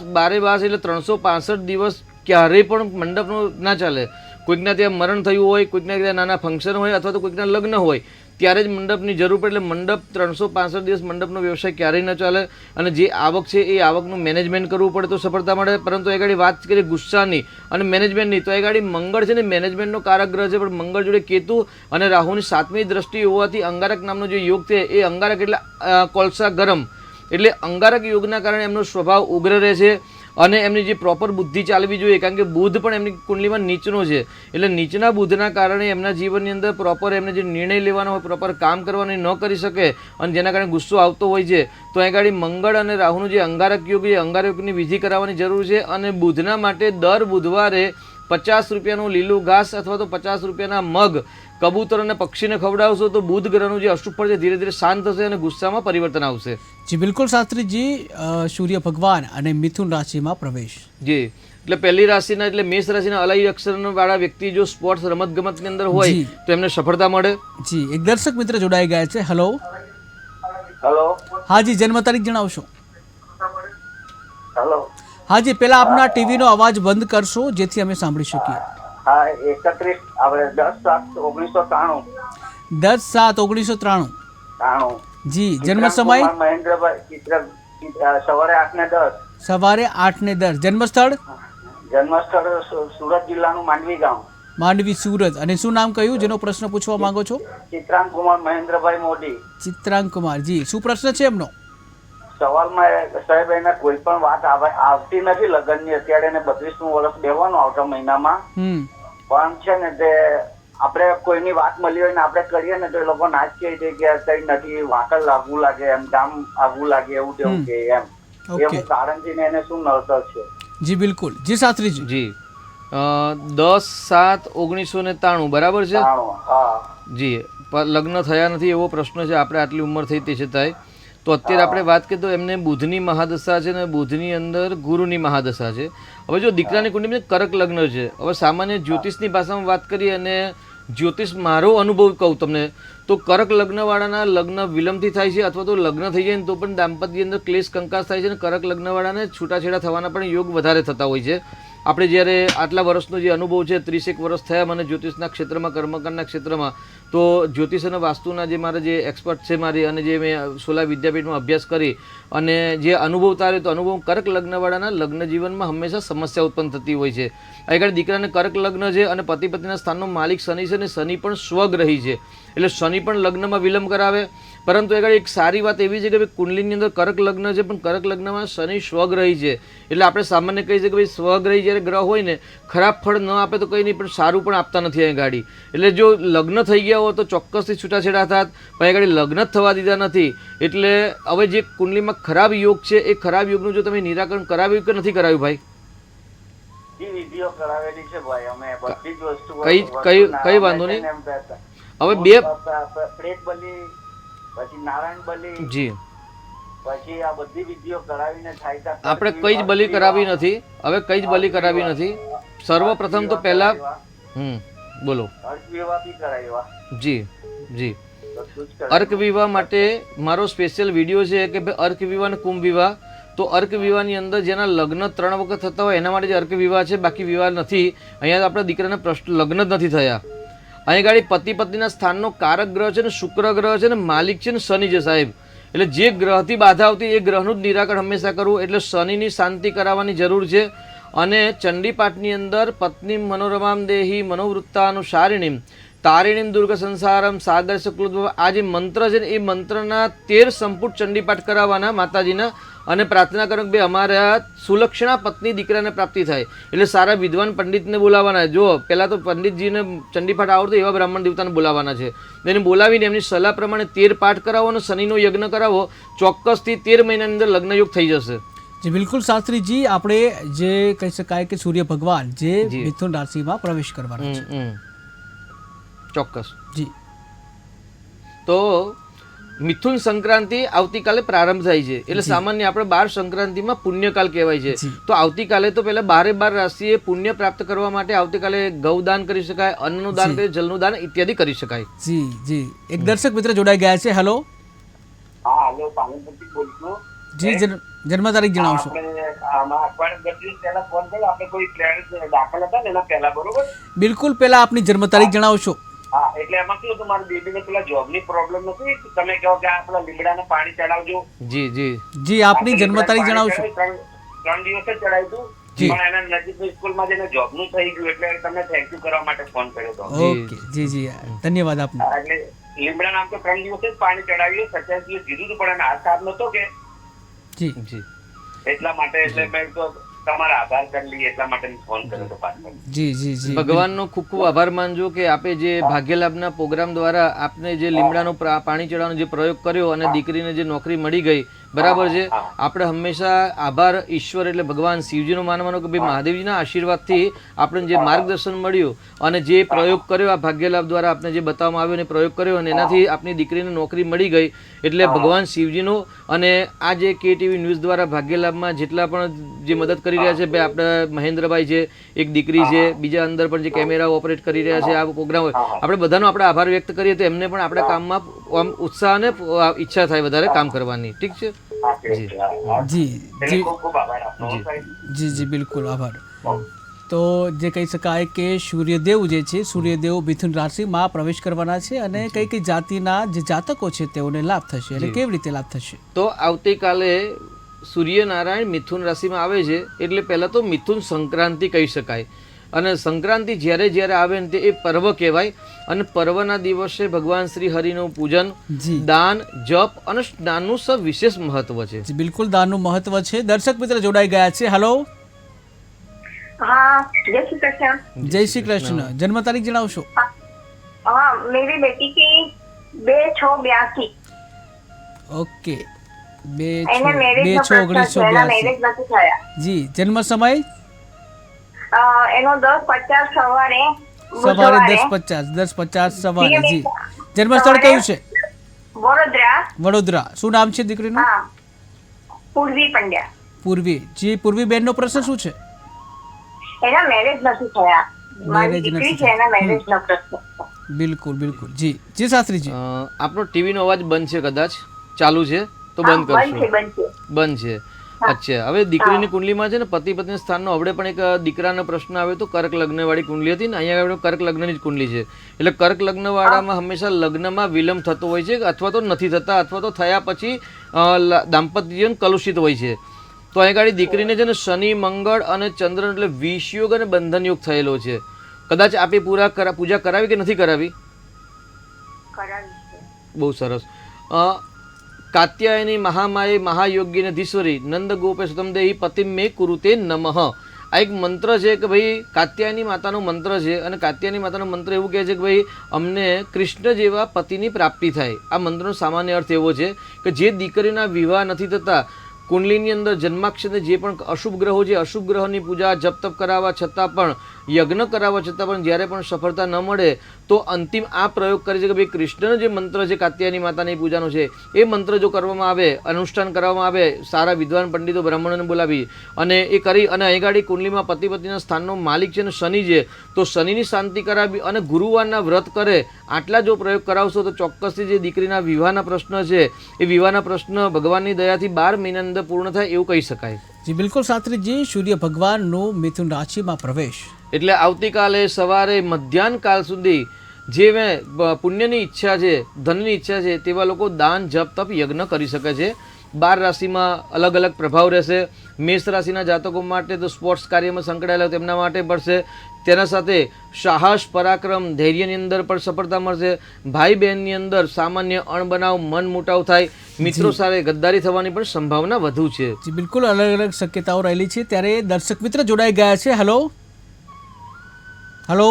S2: એટલે 365 દિવસ ક્યારેય પણ મંડપનો ના ચાલે. કોઈકના ત્યાં મરણ થયું હોય, કોઈકના ત્યાં નાના ફંક્શન હોય અથવા તો કોઈકના લગ્ન હોય ત્યારે જ મંડપની જરૂર પડે. એટલે મંડપ 365 દિવસ મંડપનો વ્યવસાય ક્યારેય ન ચાલે. અને જે આવક છે એ આવકનું મેનેજમેન્ટ કરવું પડે તો સફળતા મળે. પરંતુ એ ગાડી વાત કરીએ ગુસ્સાની અને મેનેજમેન્ટની તો એ ગાડી મંગળ છે ને મેનેજમેન્ટનો કારક ગ્રહ છે, પણ મંગળ જોડે કેતુ અને રાહુની 7મી દ્રષ્ટિ હોવાથી અંગારક નામનો જે યોગ છે એ અંગારક એટલે કોલસા ગરમ એટલે અંગારક યોગના કારણે એમનો સ્વભાવ ઉગ્ર રહે છે અને એમની જે પ્રોપર બુદ્ધિ ચાલવી જોઈએ, કારણ કે બુધ પણ એમની કુંડલીમાં નીચનો છે એટલે નીચના બુધના કારણે એમના જીવનની અંદર પ્રોપર એમને જે નિર્ણય લેવાનો હોય, પ્રોપર કામ કરવાનું ન કરી શકે અને જેના કારણે ગુસ્સો આવતો હોય છે. તો અહીં ગાડી મંગળ અને રાહુનું જે અંગારક યોગ છે અંગારકની વિધિ કરાવવાની જરૂર છે. અને બુધના માટે દર બુધવારે 50 રૂપિયાનું લીલું ઘાસ અથવા તો 50 રૂપિયાના મગ કબૂતર અને પક્ષીને ખવડાવશો તો બુધ ગ્રહનું જે અશુભ ફળ છે ધીરે ધીરે શાંત થશે અને ગુસ્સામાં પરિવર્તન આવશે.
S1: જી બિલકુલ શાસ્ત્રીજી. સૂર્ય ભગવાન અને મિથુન રાશિમાં પ્રવેશ.
S2: જી, એટલે પહેલી રાશિના એટલે મેષ રાશિના અલગ અક્ષર વાળા વ્યક્તિ જો સ્પોર્ટ્સ રમત ગમતની અંદર હોય તો એમને સફળતા મળે.
S1: જી, એક દર્શક મિત્ર જોડાઈ ગયા છે. હેલો.
S4: હેલો.
S1: હા જી, જન્મ તારીખ જણાવશો?
S4: હેલો.
S1: હા જી, પહેલા આપના ટીવીનો અવાજ બંધ કરશો જેથી અમે સાંભળી શકીએ.
S4: હા, 31 આપણે 10/7/1993.
S1: 10/7/1993. જી, જન્મ સમય?
S4: મહેન્દ્રભાઈ સવારે 8:10.
S1: સવારે 8:10. જન્મ સ્થળ?
S4: જન્મ સ્થળ સુરત જિલ્લાનું માંડવી ગામ.
S1: માંડવી સુરત. અને શું નામ કહ્યું જેનો પ્રશ્ન પૂછવા માંગો છો?
S4: ચિત્રાંગ કુમાર મહેન્દ્રભાઈ મોદી.
S1: ચિત્રાંગ કુમાર. જી, શું પ્રશ્ન છે એમનો?
S4: સવાલમાં સાહેબ એને કોઈ પણ વાત આવતી નથી લગ્નની. અત્યારે એને 32મું વર્ષ બેવાનું આવતા મહિનામાં. પણ છે ને તે આપણે કોઈની વાત મળી હોય ને આપણે કરીએ ને તો એ લોકો ના જ કહે છે કે કઈ નથી, વાંકલ આગવું લાગે, એમ ગામ આગવું લાગે, એવું તેવું કે એમ. એવું કારણ છે ને એને શું નડતર છે?
S1: જી બિલકુલ. જી શાસ્ત્રીજી.
S2: જી, 10/7/1993 બરાબર છે?
S4: હા
S2: જી, લગ્ન થયા નથી એવો પ્રશ્ન છે. આપણે આટલી ઉંમર થઈ તે છતાંય તો અત્યારે આપણે વાત કરીએ તો એમને બુધની મહાદશા છે ને બુધની અંદર ગુરુની મહાદશા છે. હવે જો દીકરાની કુંડલીમાં કરક લગ્ન છે. હવે સામાન્ય જ્યોતિષની ભાષામાં વાત કરીએ અને જ્યોતિષ મારો અનુભવ કહું તમને તો કરક લગ્નવાળાના લગ્ન વિલંબથી થાય છે અથવા તો લગ્ન થઈ જાય ને તો પણ દાંપત્ય અંદર ક્લેશ કંકાસ થાય છે અને કરક લગ્નવાળાને છૂટાછેડા થવાના પણ યોગ વધારે થતા હોય છે. આપણે જ્યારે આટલા વર્ષનો જે અનુભવ છે 30 વર્ષ થયા મને જ્યોતિષના ક્ષેત્રમાં કર્મકાંડના ક્ષેત્રમાં તો જ્યોતિષ અને વાસ્તુના જે મારા જે એક્સપર્ટ છે મારી અને જે મેં સોલા વિદ્યાપીઠમાં અભ્યાસ કરી અને જે અનુભવ તાર્યો તો અનુભવ કર્ક લગ્નવાળાના લગ્ન જીવનમાં હંમેશા સમસ્યા ઉત્પન્ન થતી હોય છે. આગળ દીકરાને કર્ક લગ્ન છે અને પતિ પત્નીના સ્થાનનો માલિક શનિ છે અને શનિ પણ સ્વગ્રહી છે એટલે શનિ પણ લગ્નમાં વિલંબ કરાવે. પરંતુ આગળ એક સારી વાત એવી છે કે ભાઈ કુંડલીની અંદર કર્ક લગ્ન છે પણ કર્ક લગ્નમાં શનિ સ્વગ્રહી છે એટલે આપણે સામાન્ય કહીએ છીએ કે ભાઈ સ્વગ્રહી જ્યારે ગ્રહ હોય ને ખરાબ ફળ ન આપે તો કંઈ નહીં પણ સારું પણ આપતા નથી અહીં ગાડી. એટલે જો લગ્ન થઈ ગયા હોય તો ચોક્કસથી છૂટાછેડા થાત પણ અહીં ગાડી લગ્ન જ થવા દીધા નથી. એટલે હવે જે કુંડલીમાં ખરાબ યોગ છે એ ખરાબ યોગનું જો તમે નિરાકરણ કરાવ્યું કે નથી કરાવ્યું ભાઈ?
S4: વિધિઓ કરાવેલી છે ભાઈ અમે બધી જ વસ્તુ.
S2: કઈ વાંધો નહીં. હવે બે
S4: પ્રેત બલિ પછી નારાયણ બલિ
S2: જી
S4: પછી આ બધી વિધિઓ કરાવીને થાય.
S2: આપણે કઈ જ બલિ કરાવી નથી. હવે કઈ જ બલિ કરાવી નથી. સર્વપ્રથમ તો પહેલા બોલો.
S4: અર્થ વિવાહ બી કરાવ્યા.
S2: જી જી
S4: બધું જ કરે.
S2: અર્ક વિવાહ માટે મારો સ્પેશિયલ વિડીયો છે કે ભાઈ અર્ક વિવાહ અને કુંભ વિવાહ. તો અર્ક વિવાહની અંદર જેના લગ્ન 3 વખત થતા હોય એના માટે જે અર્ક વિવાહ છે, બાકી વિવાહ નથી. અહીંયા આપણા દીકરાના પ્રશ્ન લગ્ન જ નથી થયા. અહીં ગાડી પતિ પત્નીના સ્થાનનો કારક ગ્રહ છે ને શુક્ર ગ્રહ છે ને માલિક છે ને શનિ છે સાહેબ. એટલે જે ગ્રહથી બાધા આવતી એ ગ્રહનું જ નિરાકરણ હંમેશા કરવું. એટલે શનિની શાંતિ કરાવવાની જરૂર છે. અને ચંડીપાઠની અંદર પત્ની મનોરમામ દેહી મનોવૃત્તાનુસારિણીમ તારિણીમ દુર્ગ સંસારમ સાગર સકલુદ, આ જે મંત્ર છે ને એ મંત્રના 13 સંપુટ ચંડીપાઠ કરાવવાના માતાજીના અને પ્રાર્થના કરો કે ભાઈ અમારા સુલક્ષણા પત્ની દીકરાને પ્રાપ્તિ થાય. એટલે સારા વિદ્વાન પંડિતને બોલાવવાના. જો પહેલાં તો પંડિતજીને ચંડીપાઠ આવડતો એવા બ્રાહ્મણ દેવતાને બોલાવવાના છે. એને બોલાવીને એમની સલાહ પ્રમાણે 13 પાઠ કરાવો અને શનિનો યજ્ઞ કરાવો. ચોક્કસથી 13 મહિનાની અંદર લગ્નયોગ થઈ જશે.
S1: જી બિલકુલ શાસ્ત્રીજી, આપણે જે કહી શકાય કે સૂર્ય ભગવાન જે
S2: જી.
S1: મિથુન રાશિમાં પ્રવેશ કરવાના છે.
S2: ચોક્કસ.
S1: જી
S2: તો મિથુન સંક્રાંતિ આવતીકાલે પ્રારંભ થાય છે. એટલે સામાન્ય આપણે 12 સંક્રાંતિમાં પુણ્યકાલ કહેવાય છે.
S1: જી.
S2: તો આવતીકાલે તો પહેલા 12 રાશિએ પુણ્ય પ્રાપ્ત કરવા માટે આવતીકાલે ગૌદાન કરી શકાય, અન્નનું દાન કરી, જલનું દાન ઇત્યાદિ કરી શકાય.
S1: જી જી એક દર્શક મિત્ર જોડાઈ ગયા છે. હેલો
S4: હા હાલો, પાલનપુરથી બોલું છું.
S1: જી, જન્મ તારીખ જણાવશો?
S4: આપણે આમાં અઠવાડિયા 30 પહેલા ફોન કર્યો, આપણે કોઈ ક્લિયરન્સ દાખલ હતા ને એના પહેલા, બરોબર?
S1: બિલકુલ, પહેલા આપની જન્મ તારીખ જણાવશો?
S4: હા, એટલે એમાં શું હતું, મારા બેબીને પેલા જોબની પ્રોબ્લેમ નથી, તમે કહો કે આ પેલા લીમડાને પાણી ચડાવજો.
S2: જી જી
S1: જી આપની જન્મ તારીખ જણાવશો?
S4: 3 દિવસે ચડાવ્યું હતું,
S1: જી.
S4: પણ એના નજીકની સ્કૂલમાં જઈને જોબનું થઈ ગયું, એટલે તમને થેન્ક યુ કરવા માટે ફોન કર્યો હતો.
S1: ઓકે જી જી ધન્યવાદ આપનો.
S4: હા, એટલે લીમડા નામ તો 3 દિવસે જ પાણી ચડાવ્યું, 27 દિવસ કીધું હતું, પણ એને હાથ સાફ નતો કે
S1: જી
S2: જી
S4: એટલા માટે, એટલે મેં તો તમારા આભાર કરી લઈએ એટલા માટે ફોન કર્યો હતો પાછળ.
S1: જી જી જી
S2: ભગવાનનો ખૂબ ખૂબ આભાર માનજો કે આપે જે ભાગ્યલાભના પ્રોગ્રામ દ્વારા આપને જે લીમડાનો પાણી ચડાવવાનો જે પ્રયોગ કર્યો અને દીકરીને જે નોકરી મળી ગઈ, બરાબર છે. આપણે હંમેશા આભાર ઈશ્વર એટલે ભગવાન શિવજીનો માનવાનો કે ભાઈ મહાદેવજીના આશીર્વાદથી આપણે જે માર્ગદર્શન મળ્યું અને જે પ્રયોગ કર્યો આ ભાગ્યલાભ દ્વારા આપણે જે બતાવવામાં આવ્યો અને પ્રયોગ કર્યો અને એનાથી આપણી દીકરીને નોકરી મળી ગઈ. એટલે ભગવાન શિવજીનો અને આ જે KTV ન્યૂઝ દ્વારા ભાગ્યલાભમાં જેટલા પણ જે મદદ કરી રહ્યા છે, ભાઈ આપણે મહેન્દ્રભાઈ છે, એક દીકરી છે, બીજા અંદર પણ જે કેમેરા ઓપરેટ કરી રહ્યા છે, આ પ્રોગ્રામ હોય, આપણે બધાનો આપણે આભાર વ્યક્ત કરીએ તો એમને પણ આપણા કામમાં ઉત્સાહ અને ઈચ્છા થાય વધારે કામ કરવાની. ઠીક છે?
S1: જી જી
S4: ખૂબ ખૂબ આભાર આપનો સાહેબ.
S1: જી જી બિલકુલ આભાર. તો જે કહી શકાય કે સૂર્યદેવ જે છે, સૂર્યદેવ મિથુન રાશિમાં પ્રવેશ કરવાના છે અને કઈ કઈ જાતિના જે જાતકો છે તેઓને લાભ થશે અને કેવી રીતે લાભ થશે?
S2: તો આવતીકાલે સૂર્યનારાયણ મિથુન રાશિમાં આવે છે. એટલે પહેલાં તો મિથુન સંક્રાંતિ કહી શકાય. અને સંક્રાંતિ જ્યારે આવે ને તે એ પર્વ કહેવાય. અને પર્વના દિવસે ભગવાન શ્રી હરિનું પૂજન,
S1: જી
S2: દાન, જપ અને સ્નાનનું સવિશેષ મહત્વ છે.
S1: જી બિલકુલ દાનનું મહત્વ છે. દર્શક મિત્ર જોડાઈ ગયા છે. હેલો
S3: हाँ जय श्री कृष्ण।
S1: जय श्री कृष्ण। जन्म तारीख जણાવશો?
S3: हाँ मेरी बेटी की 2/6/82।
S1: ओके
S3: એને મેરેજ નો પ્રશ્ન છે, એના મેરેજ નથી થયા.
S1: જી જન્મ સમય?
S3: એનો 10:50 સવારે
S1: સવારે 10:50 સવારે. જી જન્મ સ્થળ કયું છે?
S3: વડોદરા.
S1: વડોદરા. શું નામ છે દીકરીનું?
S3: હા પૂર્વી પંડ્યા.
S1: પૂર્વી. જી પૂર્વી બેન નો પ્રશ્ન શું છે?
S3: એના મેરેજ નથી થયા. મારી
S1: મેરેજ
S3: દીકરી
S1: નથી
S3: છે, એના મેરેજ નો પ્રશ્ન.
S1: બિલકુલ બિલકુલ. જી જી શાસ્ત્રીજી.
S2: આપનો ટીવીનો અવાજ બંધ છે, કદાચ ચાલુ છે તો બંધ કરશો. બંધ છે. અચ્છા, હવે દીકરીની કુંડલીમાં છે ને પતિ પત્ની સ્થાનનો હવે પણ એક દીકરાનો પ્રશ્ન આવ્યો તો કર્ક લગ્ન વાળી કુંડલી હતી ને, અહીંયા આપણે કર્ક લગ્નની જ કુંડલી છે. એટલે કર્ક લગ્ન વાળામાં હંમેશા લગ્નમાં વિલંબ થતો હોય છે, અથવા તો નથી થતા, અથવા તો થયા પછી દાંપત્ય જીવન કલુષિત હોય છે. તો અહીં ગાડી દીકરીને છે ને શનિ, મંગળ અને ચંદ્ર એટલે વિષયોગ અને બંધન યોગ થયેલો છે. કદાચ આપે પૂજા કરાવી કે નથી કરાવી? બહુ સરસ. કાત્યાયની મહામાયે મહાયોગીને ધીશ્વરી નંદ ગોપે સુતમ દેહી પતિમ મે કુરુતે નમઃ. આ એક મંત્ર છે કે ભાઈ કાત્યાયની માતાનો મંત્ર છે. અને કાત્યાયની માતાનો મંત્ર એવું કહે છે કે ભાઈ અમને કૃષ્ણ જેવા પતિની પ્રાપ્તિ થાય. આ મંત્રનો સામાન્ય અર્થ એવો છે કે જે દીકરીના વિવાહ નથી થતા, કુંડલીની અંદર જન્માક્ષરને જે પણ અશુભ ગ્રહો છે અશુભ ગ્રહોની પૂજા જપ તપ કરાવવા છતાં પણ યજ્ઞ કરાવવા છતાં પણ જ્યારે પણ સફળતા ન મળે તો અંતિમ આ પ્રયોગ કરે છે કે ભાઈ કૃષ્ણનો જે મંત્ર છે કાત્યાયની માતાની પૂજાનો છે એ મંત્ર જો કરવામાં આવે અનુષ્ઠાન કરવામાં આવે સારા વિદ્વાન પંડિતો બ્રાહ્મણોને બોલાવી અને એ કરી અને અહીંગાડી કુંડલીમાં પતિ પત્નીના સ્થાનનો માલિક છે અને શનિ છે તો શનિની શાંતિ કરાવી અને ગુરુવારના વ્રત કરે આટલા જો પ્રયોગ કરાવશો તો ચોક્કસથી જે દીકરીના વિવાહના પ્રશ્ન છે એ વિવાહના પ્રશ્ન ભગવાનની દયાથી 12 મહિનાની અંદર પૂર્ણ થાય એવું કહી શકાય.
S1: જી બિલકુલ શાસ્ત્રીજી, સૂર્ય ભગવાનનો મિથુન રાશિમાં પ્રવેશ
S2: એટલે આવતીકાલે સવારે મધ્યાહન કાલ સુધી જે પુણ્યની ઈચ્છા છે ધનની ઈચ્છા છે તેવા લોકો દાન જપ તપ યજ્ઞ કરી શકે છે. 12 રાશિમાં અલગ અલગ પ્રભાવ રહેશે. મેષ રાશિના જાતકો માટે તો સ્પોર્ટ્સ કાર્યમાં સંકળાયેલા તેમના માટે પડશે. તેના સાથે સાહસ પરાક્રમ ધૈર્યની અંદર પણ સફળતા મળશે. ભાઈ બહેનની અંદર સામાન્ય અણબનાવ મન મુટાવ થાય. મિત્રો સાથે ગદ્દારી થવાની પણ સંભાવના વધુ છે.
S1: જી બિલકુલ અલગ અલગ શક્યતાઓ રહેલી છે. ત્યારે દર્શક મિત્ર જોડાઈ ગયા છે. હેલો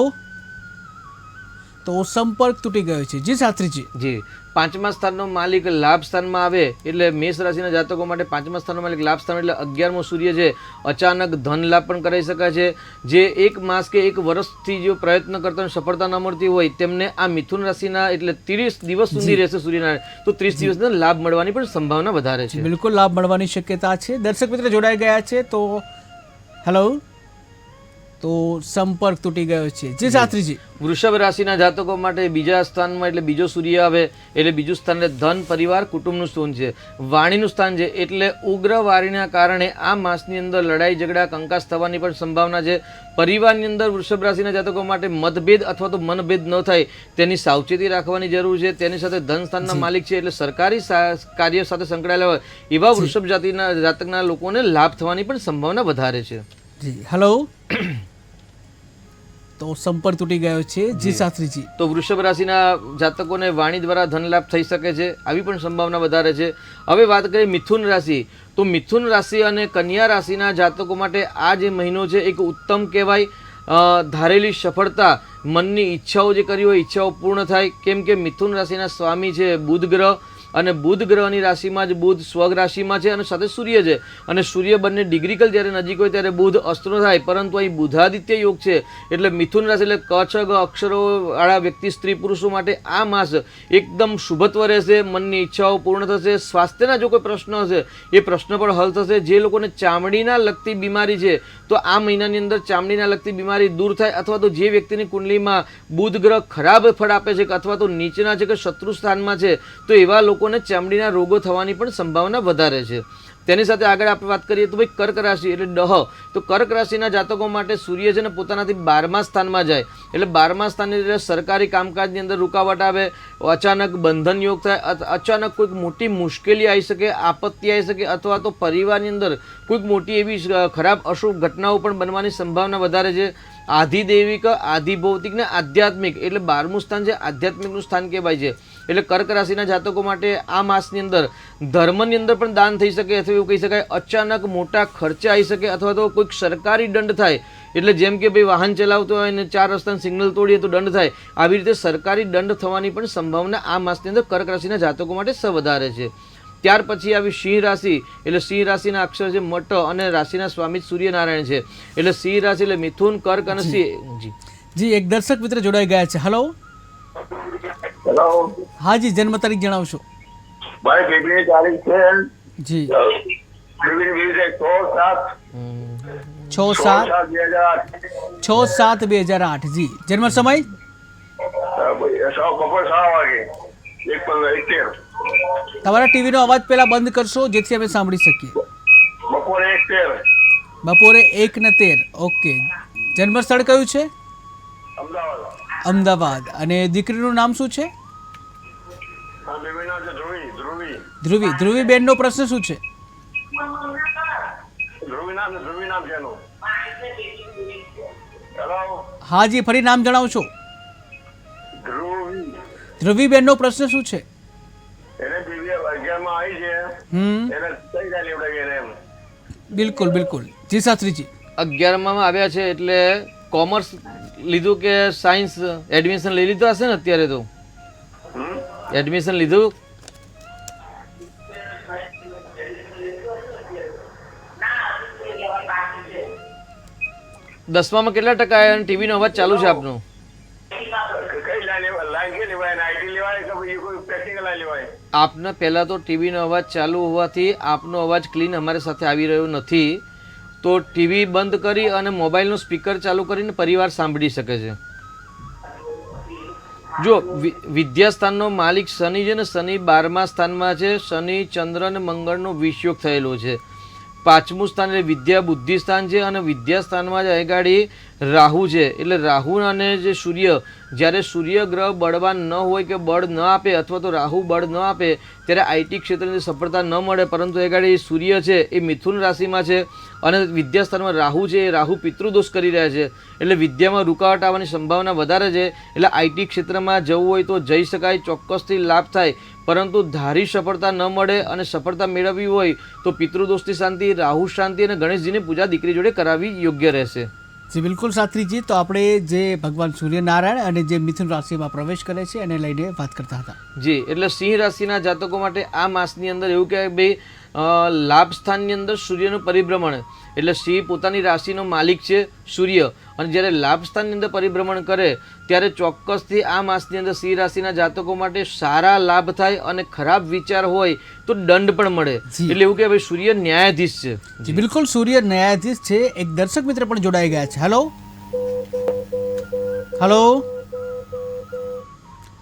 S1: તો સંપર્ક તૂટી ગયો છે. જી શાસ્ત્રીજી.
S2: જી, 5મા સ્થાનનો માલિક લાભ સ્થાનમાં આવે એટલે મેષ રાશિના જાતકો માટે 5મા સ્થાનનો માલિક લાભ સ્થાન એટલે 11મો સૂર્ય છે. અચાનક ધન લાભ પણ કરાવી શકાય છે. જે 1 માસ કે 1 વર્ષથી જો પ્રયત્ન કરતા સફળતા ન મળતી હોય તેમને આ મિથુન રાશિના એટલે 30 દિવસ સુધી રહેશે સૂર્યનારાયણ તો 30 દિવસનો લાભ મળવાની પણ સંભાવના વધારે છે.
S1: બિલકુલ લાભ મળવાની શક્યતા છે. દર્શક મિત્ર જોડાઈ ગયા છે તો હેલો તો સંપર્ક તૂટી ગયો છે. જી શાસ્ત્રીજી.
S2: વૃષભ રાશિના જાતકો માટે બીજા સ્થાનમાં એટલે બીજો સૂર્ય આવે એટલે બીજું સ્થાન એટલે ધન પરિવાર કુટુંબનું સ્થાન છે. વાણીનું સ્થાન છે એટલે ઉગ્ર વાણીના કારણે આ માસની અંદર લડાઈ ઝઘડા કંકાસ થવાની પણ સંભાવના છે. પરિવારની અંદર વૃષભ રાશિના જાતકો માટે મતભેદ અથવા તો મનભેદ ન થાય તેની સાવચેતી રાખવાની જરૂર છે. તેની સાથે ધન સ્થાનના માલિક છે એટલે સરકારી કાર્ય સાથે સંકળાયેલા હોય એવા વૃષભ જાતિના જાતકના લોકોને લાભ થવાની પણ સંભાવના વધારે છે.
S1: જી હેલો તો સંપર્ક તૂટી ગયો છે. જી શાસ્ત્રીજી.
S2: તો વૃષભ રાશિના જાતકોને વાણી દ્વારા ધન લાભ થઈ શકે છે આવી પણ સંભાવના વધારે છે. હવે વાત કરીએ મિથુન રાશિ તો મિથુન રાશિ અને કન્યા રાશિના જાતકો માટે આ જે મહિનો છે એક ઉત્તમ કહેવાય. ધારેલી સફળતા મનની ઈચ્છાઓ જે કરી હોય ઈચ્છાઓ પૂર્ણ થાય. કેમ કે મિથુન રાશિના સ્વામી છે બુધ ગ્રહ અને બુધ ગ્રહની રાશિમાં જ બુધ સ્વગ રાશિમાં છે અને સાથે સૂર્ય છે અને સૂર્ય બંને ડિગ્રીકલ જ્યારે નજીક હોય ત્યારે બુધ અસ્ત્ર થાય પરંતુ અહીં બુધાદિત્ય યોગ છે એટલે મિથુન રાશિ એટલે ક છ ગ અક્ષરો વાળા વ્યક્તિ સ્ત્રી પુરુષો માટે આ માસ એકદમ શુભત્વ રહેશે. મનની ઈચ્છાઓ પૂર્ણ થશે. સ્વાસ્થ્યના જો કોઈ પ્રશ્ન હશે એ પ્રશ્ન પણ હલ થશે. જે લોકોને ચામડીના લગતી બીમારી છે તો આ મહિનાની અંદર ચામડીના લગતી બીમારી દૂર થાય અથવા તો જે વ્યક્તિની કુંડલીમાં બુધ ગ્રહ ખરાબ ફળ આપે છે કે અથવા તો નીચેના છે કે શત્રુ સ્થાનમાં છે તો એવા લોકોને ચામડીના રોગો થવાની પણ સંભાવના વધારે છે. તેની સાથે આગળ આપણે વાત કરીએ તો ભાઈ કર્ક રાશિ એટલે ડહ તો કર્ક રાશિના જાતકો માટે સૂર્ય છે ને પોતાનાથી 12મા સ્થાનમાં જાય એટલે 12મા સ્થાનની એટલે સરકારી કામકાજની અંદર રૂકાવટ આવે, અચાનક બંધન યોગ થાય, અચાનક કોઈક મોટી મુશ્કેલી આવી શકે, આપત્તિ આવી શકે અથવા તો પરિવારની અંદર કોઈક મોટી એવી ખરાબ અશુભ ઘટનાઓ પણ બનવાની સંભાવના વધારે છે. આધિદૈવિક આધિભૌતિક ને આધ્યાત્મિક એટલે 12મું સ્થાન છે આધ્યાત્મિકનું સ્થાન કહેવાય છે. એટલે કર્ક રાશિના જાતકો માટે આ માસની અંદર ધર્મની અંદર પણ દાન થઈ શકે અથવા એવું કહી શકાય અચાનક મોટા ખર્ચા આવી શકે અથવા તો કોઈક સરકારી દંડ થાય એટલે જેમ કે ભાઈ વાહન ચલાવતો હોય અને 4 રસ્તાનું સિગ્નલ તોડીએ તો દંડ થાય આવી રીતે સરકારી દંડ થવાની પણ સંભાવના આ માસની અંદર કર્ક રાશિના જાતકો માટે વધારે છે. ત્યાર પછી આવી સિંહ રાશિ એટલે સિંહ રાશિના અક્ષર છે મટ અને રાશિના સ્વામી સૂર્યનારાયણ છે એટલે સિંહ રાશિ એટલે મિથુન કર્ક અને સિંહ.
S1: જી એક દર્શક મિત્ર જોડાઈ ગયા છે. હેલો
S5: હેલો
S1: હા જી જન્મ તારીખ જણાવશો.
S5: ભાઈ બેબી તારીખ છે
S1: જી 6/7/2008 જી જન્મ સમય
S5: બપોર 6 વાગે 1:71
S1: તમારા ટીવીનો અવાજ પહેલા બંધ કરશો જેથી અમે સાંભળી શકીએ.
S5: બપોરે 1:13
S1: બપોરે 1:13 ઓકે. જન્મ સ્થળ કયું છે?
S5: અમદાવાદ.
S1: અમદાવાદ. અને દીકરીનું નામ શું છે?
S5: બેબી નામ છે ધ્રુવી.
S1: ધ્રુવી. ધ્રુવીબેનનો પ્રશ્ન શું છે?
S5: ધ્રુવી નામ છે એનું. હેલો
S1: હા જી ફરી નામ જણાવશો.
S5: ધ્રુવી.
S1: ધ્રુવીબેનનો પ્રશ્ન શું છે?
S5: એને બેબી 11 માં આવી છે એને કઈ જાય લેવડાવી એને એમ.
S1: બિલકુલ બિલકુલ. જી શાસ્ત્રીજી.
S2: 11માં આવ્યા છે એટલે કોમર્સ લીધું કે સાયન્સ એડમિશન લઈ લીધું હશે ને અત્યારે તો એડમિશન લીધું 10માં કેટલા ટકા આવ્યા અને ટીવીનો અવાજ ચાલુ છે આપનો?
S5: કઈ લાઈન કે લેવાય આઈટી લેવાય કે પછી કોઈ પ્રેક્ટિકલ લેવાય?
S2: આપને પહેલા તો ટીવીનો અવાજ ચાલુ હોવાથી આપનો અવાજ ક્લીન અમારી સાથે આવી રહ્યો નથી, તો ટીવી બંધ કરી અને મોબાઈલનું સ્પીકર ચાલુ કરીને પરિવાર સાંભળી શકે છે. જો વિદ્યાસ્થાનનો માલિક શનિ છે ને, શનિ 12મા સ્થાનમાં છે. શનિ ચંદ્ર અને મંગળનો વિષયોગ થયેલો છે. 5મું સ્થાન એટલે વિદ્યા બુદ્ધિ સ્થાન છે અને વિદ્યા સ્થાનમાં જ અગાડી રાહુ છે. એટલે રાહુ અને જે સૂર્ય, જ્યારે સૂર્ય ગ્રહ બળવાન ન હોય કે બળ ન આપે અથવા તો રાહુ બળ ન આપે ત્યારે આઈટી ક્ષેત્રની સફળતા ન મળે. પરંતુ અગાડી સૂર્ય છે એ મિથુન રાશિમાં છે અને વિદ્યાસ્થાનમાં રાહુ છે એ રાહુ પિતૃદોષ કરી રહ્યા છે. એટલે વિદ્યામાં રૂકાવટ આવવાની સંભાવના વધારે છે. એટલે આઈટી ક્ષેત્રમાં જવું હોય તો જઈ શકાય, ચોક્કસથી લાભ થાય. પરંતુ ધારી સફળતા ન મળે અને સફળતા મેળવવી હોય તો પિતૃદોષની શાંતિ, રાહુ શાંતિ અને ગણેશજીની પૂજા દીકરી જોડે કરાવવી યોગ્ય રહેશે.
S1: જી બિલકુલ શાસ્ત્રીજી, તો આપણે જે ભગવાન સૂર્યનારાયણ અને જે મિથુન રાશિમાં પ્રવેશ કરે છે એને લઈને વાત કરતા હતા.
S2: જી, એટલે સિંહ રાશિના જાતકો માટે આ માસની અંદર એવું કહેવાય ભાઈ, લાભ સ્થાનની અંદર સૂર્યનું પરિભ્રમણ, એટલે સિંહ પોતાની રાશિનો માલિક છે સૂર્ય, અને જ્યારે લાભ સ્થાનની અંદર પરિભ્રમણ કરે ત્યારે ચોક્કસથી આ માસની અંદર સિંહ રાશિના જાતકો માટે સારા લાભ થાય અને ખરાબ વિચાર હોય તો દંડ પણ મળે. એટલે એવું કે ભાઈ સૂર્ય ન્યાયાધીશ છે.
S1: જી બિલકુલ, સૂર્ય ન્યાયાધીશ છે. એક દર્શક મિત્ર પણ જોડાઈ ગયા છે. હેલો હેલો,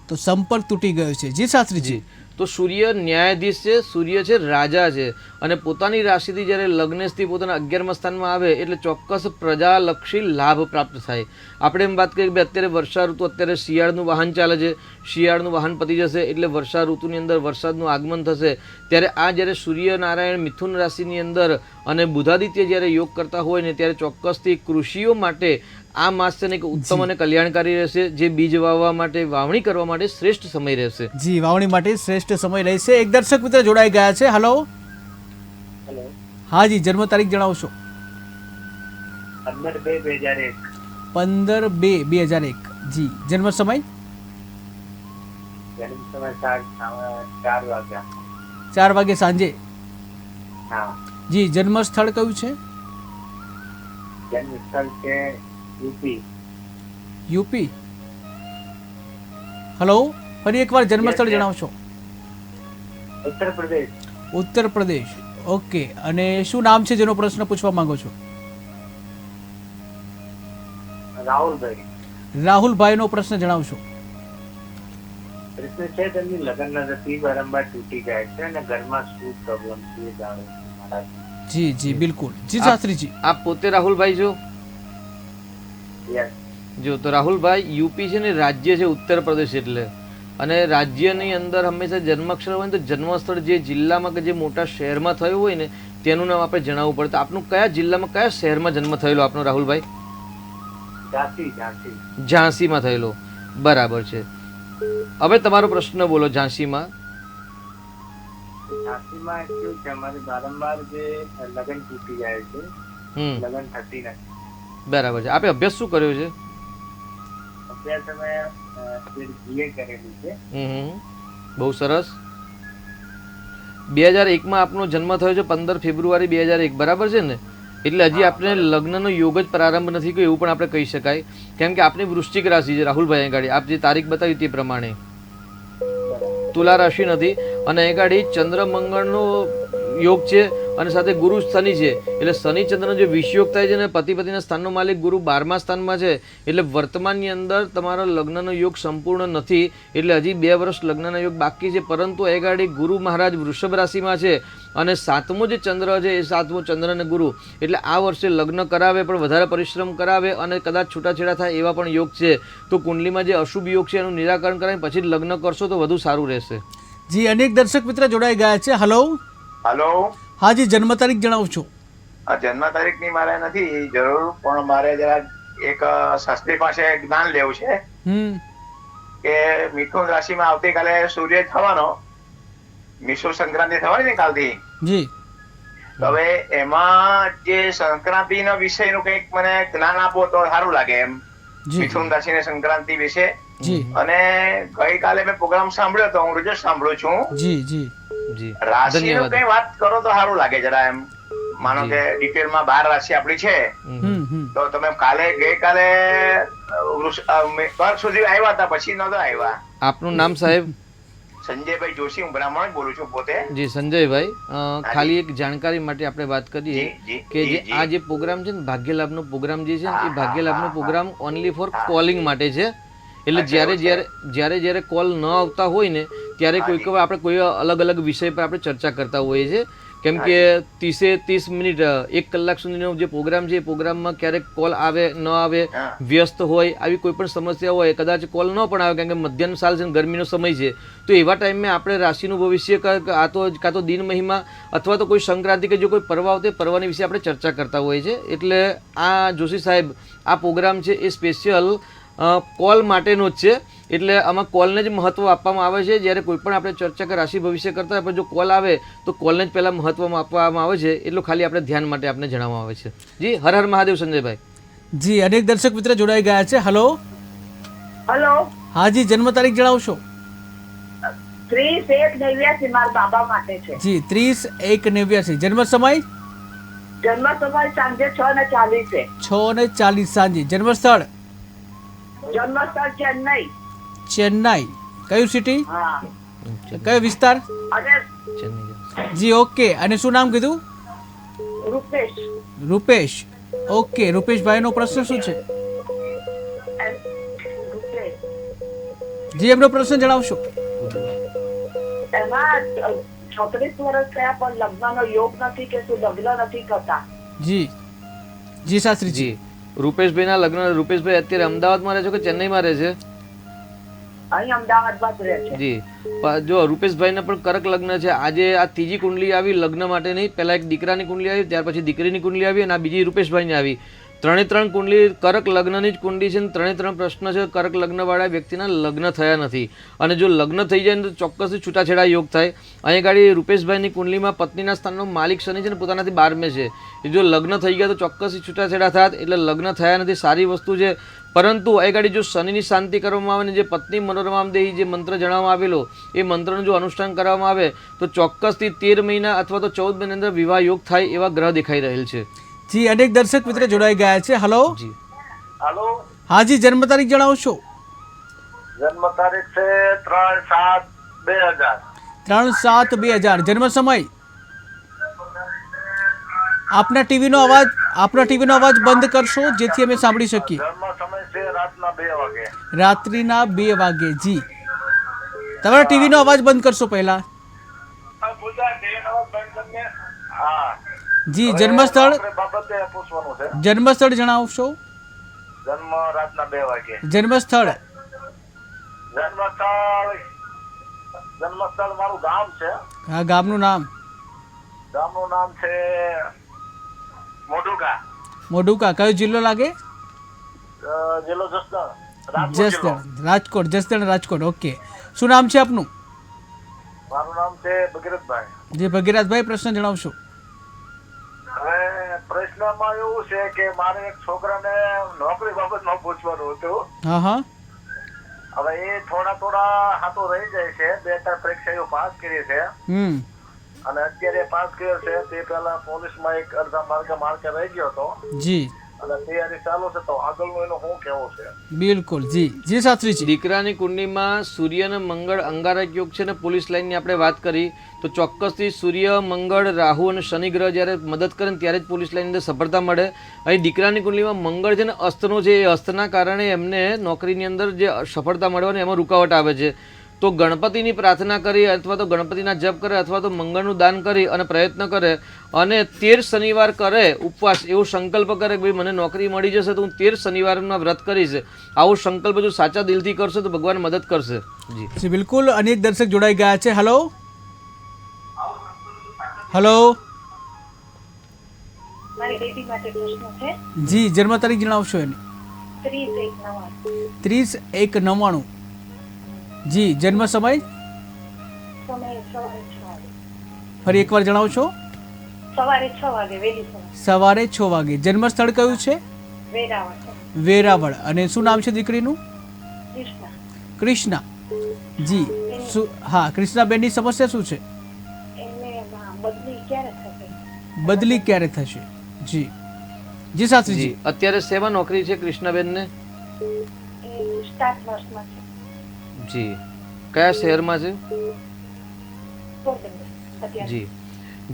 S1: તો સંપર્ક તૂટી ગયો છે. જી શાસ્ત્રીજી.
S2: તો સૂર્ય ન્યાયાધીશ છે, સૂર્ય છે રાજા છે, અને પોતાની રાશિથી જ્યારે લગ્નેશથી પોતાના 11મા સ્થાનમાં આવે એટલે ચોક્કસ પ્રજાલક્ષી લાભ પ્રાપ્ત થાય. આપણે એમ વાત કરીએ કે અત્યારે વર્ષા ઋતુ, અત્યારે શિયાળનું વાહન ચાલે છે, શિયાળનું વાહન પતી જશે એટલે વર્ષા ઋતુની અંદર વરસાદનું આગમન થશે. ત્યારે આ જ્યારે સૂર્યનારાયણ મિથુન રાશિની અંદર અને બુધાદિત્ય જ્યારે યોગ કરતા હોય ને ત્યારે ચોક્કસથી કૃષિઓ માટે આ માસ છે ને એક ઉત્તમ અને કલ્યાણકારી રહેશે. જે બીજ વાવવા માટે, વાવણી કરવા માટે શ્રેષ્ઠ સમય રહેશે.
S1: જી, વાવણી માટે શ્રેષ્ઠ સમય રહેશે. એક દર્શક મિત્ર જોડાઈ ગયા છે. હેલો હા જી, જન્મ તારીખ જણાવશો?
S6: 15/2/2001.
S1: 15/2/2001. જી, જન્મ સમય?
S6: જન્મ સમય 4 વાગ્યા.
S1: 4 વાગે સાંજે.
S6: હા.
S1: જી, જન્મ સ્થળ કયું છે?
S6: જન્મ સ્થળ છે યુપી.
S1: યુપી. હલો, ફરી એકવાર જન્મ સ્થળ જણાવશો?
S6: ઉત્તર પ્રદેશ.
S1: ઉત્તર પ્રદેશ. ઓકે, અને શું નામ છે જેનો પ્રશ્ન પૂછવા માંગો છો?
S6: રાહુલભાઈ.
S1: રાહુલભાઈનો પ્રશ્ન જણાવશો?
S6: પ્રશ્ન છે તેમની લગ્ન નથી, વારંવાર તૂટી જાય છે અને ઘરમાં શું પ્રોબ્લેમ છે જાણો મારા.
S1: જી જી બિલકુલ. જી શાસ્ત્રીજી.
S2: આપ પોતે રાહુલભાઈ છો?
S6: યસ.
S2: જો તો રાહુલભાઈ, યુપી છે ને રાજ્ય છે ઉત્તર પ્રદેશ, એટલે અને રાજ્યની અંદર હંમેશા જન્માક્ષર હોય ને તો જન્મસ્થળ જે જિલ્લામાં કે જે મોટા શહેરમાં થયું હોય ને તેનું નામ આપણે જણાવવું પડે. તો આપનું કયા જિલ્લામાં, કયા શહેરમાં જન્મ થયેલો આપનો રાહુલભાઈ?
S6: ઝાંસી.
S2: ઝાંસીમાં થયેલો. બરાબર છે. હવે તમારો પ્રશ્ન બોલો. ઝાંસીમાં
S6: કેવું છે, અમારે વારંવાર જે લગ્ન તૂટી જાય છે, લગ્ન થતી નથી.
S2: બરાબર છે. આપે અભ્યાસ શું કર્યો છે?
S6: અભ્યાસ અમે BA કરેલું છે.
S2: બહુ સરસ. 2001માં આપનો જન્મ થયો છે, 15 ફેબ્રુઆરી 2001, બરાબર છે ને? એટલે હજી આપણે લગ્નનો યોગ જ પ્રારંભ નથી કર્યો એવું પણ આપણે કહી શકાય, કેમ કે આપની વૃશ્ચિક રાશિ છે રાહુલભાઈ. ગાડી આપ જે તારીખ બતાવી તે પ્રમાણે તુલા રાશિ નથી, અને એ ગાડી ચંદ્ર મંગળનો યોગ છે અને સાથે ગુરુ શનિ છે. એટલે શનિ ચંદ્રનો જે વિષયોગ થાય છે ને, પતિ પતિના સ્થાનનો માલિક ગુરુ 12મા સ્થાનમાં છે. એટલે વર્તમાનની અંદર તમારો લગ્નનો યોગ સંપૂર્ણ નથી. એટલે હજી 2 વર્ષ લગ્નના યોગ બાકી છે. પરંતુ એ ગાડી ગુરુ મહારાજ વૃષભ રાશિમાં છે અને 7મો જે ચંદ્ર છે એ 7મો ચંદ્ર અને ગુરુ, એટલે આ વર્ષે લગ્ન કરાવે પણ વધારે પરિશ્રમ કરાવે અને કદાચ છૂટાછેડા થાય એવા પણ યોગ છે. તો કુંડલીમાં જે અશુભ યોગ છે એનું નિરાકરણ કરાવી પછી લગ્ન કરશો તો વધુ સારું રહેશે.
S1: જી, અનેક દર્શક મિત્ર જોડાઈ ગયા છે. Hello
S5: hello.
S1: હા જી, જન્મ તારીખ જણાવશો?
S5: જન્મ તારીખ ની મારે નથી જરૂર, પણ મારે જરા એક શાસ્ત્રી પાસે જ્ઞાન લેવું છે કે મિથુન રાશિમાં આવતીકાલે સૂર્ય થવાનો, મિથુન સંક્રાંતિ થવાની ને કાલથી.
S1: જી.
S5: હવે એમાં જે સંક્રાંતિ ના વિષય નું કઈક મને જ્ઞાન આપો તો સારું લાગે એમ. મિથુન રાશિ ને સંક્રાંતિ વિશે. અને ગઈકાલે મેં પ્રોગ્રામ સાંભળ્યો તો, હું રોજ સાંભળું છું.
S1: જી જી
S2: જી,
S5: રાશિ નું કઈ વાત કરો તો સારું લાગે જરા એમ. માનો કે ડિટેલમાં 12 રાશિ આપણી છે, તો તમે ગઈકાલે કર્ક સુધી આવ્યા હતા, પછી નહોતા આવ્યા.
S2: આપનું નામ સાહેબ?
S5: સંજયભાઈ જોશી, હું બ્રાહ્મણ બોલું છું પોતે.
S2: જી સંજયભાઈ, ખાલી એક જાણકારી માટે આપણે વાત કરીએ કે જે આ જે પ્રોગ્રામ છે ને ભાગ્યલાભનો પ્રોગ્રામ જે છે એ ભાગ્યલાભનો પ્રોગ્રામ ઓનલી ફોર કોલિંગ માટે છે. એટલે જ્યારે કોલ ન આવતા હોય ને ત્યારે કોઈક વાર આપણે કોઈ અલગ અલગ વિષય પર આપણે ચર્ચા કરતા હોઈએ છીએ. કેમ કે 30 મિનિટ 1 કલાક સુધીનો જે પ્રોગ્રામ છે એ પ્રોગ્રામમાં ક્યારેક કોલ આવે ન આવે, વ્યસ્ત હોય, આવી કોઈ પણ સમસ્યા હોય, કદાચ કોલ ન પણ આવે કારણ કે મધ્યાહન સાલ છે, ગરમીનો સમય છે, તો એવા ટાઈમે આપણે રાશિનું ભવિષ્ય કાં તો દિન મહિમા અથવા તો કોઈ સંક્રાંતિ કે જો કોઈ પર્વ આવતો પર્વની વિશે આપણે ચર્ચા કરતા હોઈએ છીએ. એટલે આ જોશી સાહેબ આ પ્રોગ્રામ છે એ સ્પેશિયલ કોલ માટેનો જ છે. એટલે આમાં કોલને જ મહત્વ આપવામાં આવે છે. જ્યારે કોઈ પણ આપણે ચર્ચા કે રાશિ ભવિષ્ય કરતા હોય પણ જો કોલ આવે તો કોલને જ પહેલાં મહત્વ આપવામાં આવે છે. એટલું ખાલી આપણે ધ્યાન માટે આપણે જણાવવામાં આવે છે. જી, હર હર મહાદેવ સંજયભાઈ.
S1: જી, અનેક દર્શક મિત્ર જોડાઈ ગયા છે. Hello
S3: hello.
S1: હા જી, જન્મ તારીખ જણાવશો?
S3: 30/1/89 મારા બાબા માટે છે.
S1: જી, 30/1/89. જન્મ સમય?
S3: જન્મ સમય સાંજે 6:40 છે.
S1: 6:40 સાંજે. જન્મ સ્થળ?
S3: જન્મ સ્થળ ચેન્નઈ.
S1: ચેન્નાઈ. કયું સિટી?
S3: હા.
S1: કયો વિસ્તાર?
S3: અને
S1: જી, ઓકે. અને શું નામ કીધું?
S3: રૂપેશ.
S1: રૂપેશ. ઓકે, રૂપેશભાઈ નો પ્રશ્ન શું છે?
S3: રૂપેશ.
S1: જી, એમનો પ્રશ્ન જણાવશો?
S3: એમાં 36 વર્ષ થયા પણ લગ્નનો યોગ નથી કે શું લગ્ન નથી કરતા?
S1: જી જી શાસ્ત્રીજી.
S2: રૂપેશભાઈના લગ્ન. રૂપેશભાઈ અત્યારે અમદાવાદમાં રહે છે કે ચેન્નઈમાં રહે છે?
S3: અહીં અમદાવાદમાં જ રહે છે.
S2: જી, જો રૂપેશભાઈને પણ કર્ક લગ્ન છે. આજે આ ત્રીજી કુંડલી આવી લગ્ન માટે નહીં. પહેલા એક દીકરાની કુંડલી આવી, ત્યાર પછી દીકરીની કુંડલી આવી અને આ બીજી રૂપેશભાઈની આવી. 3 કુંડલી કર્ક લગ્નની જ કુંડલી છે. 3 પ્રશ્ન છે. કર્ક લગ્નવાળા વ્યક્તિના લગ્ન થયા નથી અને જો લગ્ન થઈ જાય ને તો ચોક્કસથી છૂટાછેડા યોગ થાય. અહીં ગાડી રૂપેશભાઈની કુંડલીમાં પત્નીના સ્થાનનો માલિક શનિ છે ને પોતાનાથી 12મે છે. જો લગ્ન થઈ ગયા તો ચોક્કસથી છૂટાછેડા થાય. એટલે લગ્ન થયા નથી સારી વસ્તુ છે. પરંતુ એ ગાડી જો શનિની શાંતિ કરવામાં આવે ને જે પત્ની મનોરમામ દેહી જે મંત્ર જણાવવામાં આવેલો એ મંત્રનું જો અનુષ્ઠાન કરવામાં આવે તો ચોક્કસથી 13 મહિના અથવા તો 14 મહિના અંદર વિવાહ યોગ થાય એવા ગ્રહ દેખાઈ રહેલ છે.
S1: જી, અનેક દર્શક મિત્ર જોડાઈ ગયા છે. હલો
S2: જી.
S4: હાલો.
S1: હા જી, જન્મ તારીખ જણાવશો?
S4: જન્મ તારીખ છે 3/7/2000.
S1: 3/7/2000. જન્મ સમય? આપના ટીવીનો અવાજ બંધ કરશો જેથી અમે સાંભળી શકીએ.
S4: જન્મ સમય છે રાતના 2 વાગે.
S1: રાત્રિના 2 વાગે. જી, તમારા ટીવીનો અવાજ બંધ કરશો પહેલા.
S4: હા
S1: જી, જન્મ સ્થળ?
S4: બાબતે પૂછવાનું છે.
S1: જન્મ સ્થળ જણાવશો?
S4: જન્મ રાતના 2 વાગે.
S1: જન્મ સ્થળ?
S4: જન્મ સ્થળ મારું ગામ છે.
S1: હા, ગામનું નામ?
S4: ગામનું નામ છે મોઢુકા.
S1: મોઢુકા. કયો જિલ્લો લાગે?
S4: જિલ્લો જસદણ.
S1: જસદણ. રાજકોટ. જસદણ રાજકોટ. ઓકે. શું નામ છે આપનું?
S4: મારું નામ છે ભગીરથભાઈ.
S1: જી, ભગીરથભાઈ, પ્રશ્ન જણાવશો?
S4: હવે પ્રશ્નમાં એવું છે કે મારે એક છોકરાને નોકરી બાબતમાં પૂછવાનું હતું.
S1: હા હા.
S4: હવે એ થોડા હાથો રહી જાય છે. 2-4 પરીક્ષાઓ પાસ કરી છે અને અત્યારે પાસ કર્યો છે. તે પહેલા પોલીસમાં એક અડધા માર્કે રહી ગયો હતો.
S1: જી.
S4: અને તૈયારી ચાલુ છે. તો આગળનું એનું શું કેવું છે?
S1: બિલકુલ. જી જી શાસ્ત્રીજી.
S2: દીકરાની કુંડલીમાં સૂર્ય અને મંગળ અંગારક યોગ છે ને પોલીસ લાઇનની આપણે વાત કરી તો ચોક્કસથી સૂર્ય, મંગળ, રાહુ અને શનિ ગ્રહ જ્યારે મદદ કરે ને ત્યારે જ પોલીસ લાઇનની અંદર સફળતા મળે. અહીં દીકરાની કુંડલીમાં મંગળ છે ને અસ્તનો છે. એ અસ્તના કારણે એમને નોકરીની અંદર જે સફળતા મળવાની એમાં રૂકાવટ આવે છે. તો ગણપતિની પ્રાર્થના કરી અથવા તો ગણપતિના જપ કરે અથવા તો મંગળનું દાન કરી અને પ્રયત્ન કરે અને 13 શનિવાર કરે ઉપવાસ, એવો સંકલ્પ કરે કે ભાઈ મને નોકરી મળી જશે તો હું 13 શનિવારના વ્રત કરીશ. આવો સંકલ્પ જો સાચા દિલથી કરશે તો ભગવાન મદદ કરશે.
S1: જી બિલકુલ. અનેક દર્શક જોડાઈ ગયા છે. Hello hello.
S3: મારી બેટી માટે પ્રશ્ન છે.
S1: જી, જન્મ તારીખ જણાવશો એની? 30/1/99. જી, જન્મ સમય? ફરી એકવાર જણાવશો?
S3: સવારે 6 વાગે. વહેલી
S1: સવારે 6 વાગે. જન્મ સ્થળ કયું છે?
S3: વેરાવળ.
S1: વેરાવળ. અને શું નામ છે દીકરીનું?
S3: કૃષ્ણા.
S1: કૃષ્ણા. જી. હા, કૃષ્ણાબેનની સમસ્યા શું છે?
S3: એમને બદલી ક્યારે થશે?
S1: બદલી ક્યારે થશે? જી જી શાસ્ત્રીજી.
S2: જી અત્યારે શેમાં નોકરી છે કૃષ્ણાબેન ને?
S3: સ્ટાફ નર્સમાં છે.
S2: જી કયા શહેરમાં છે? જી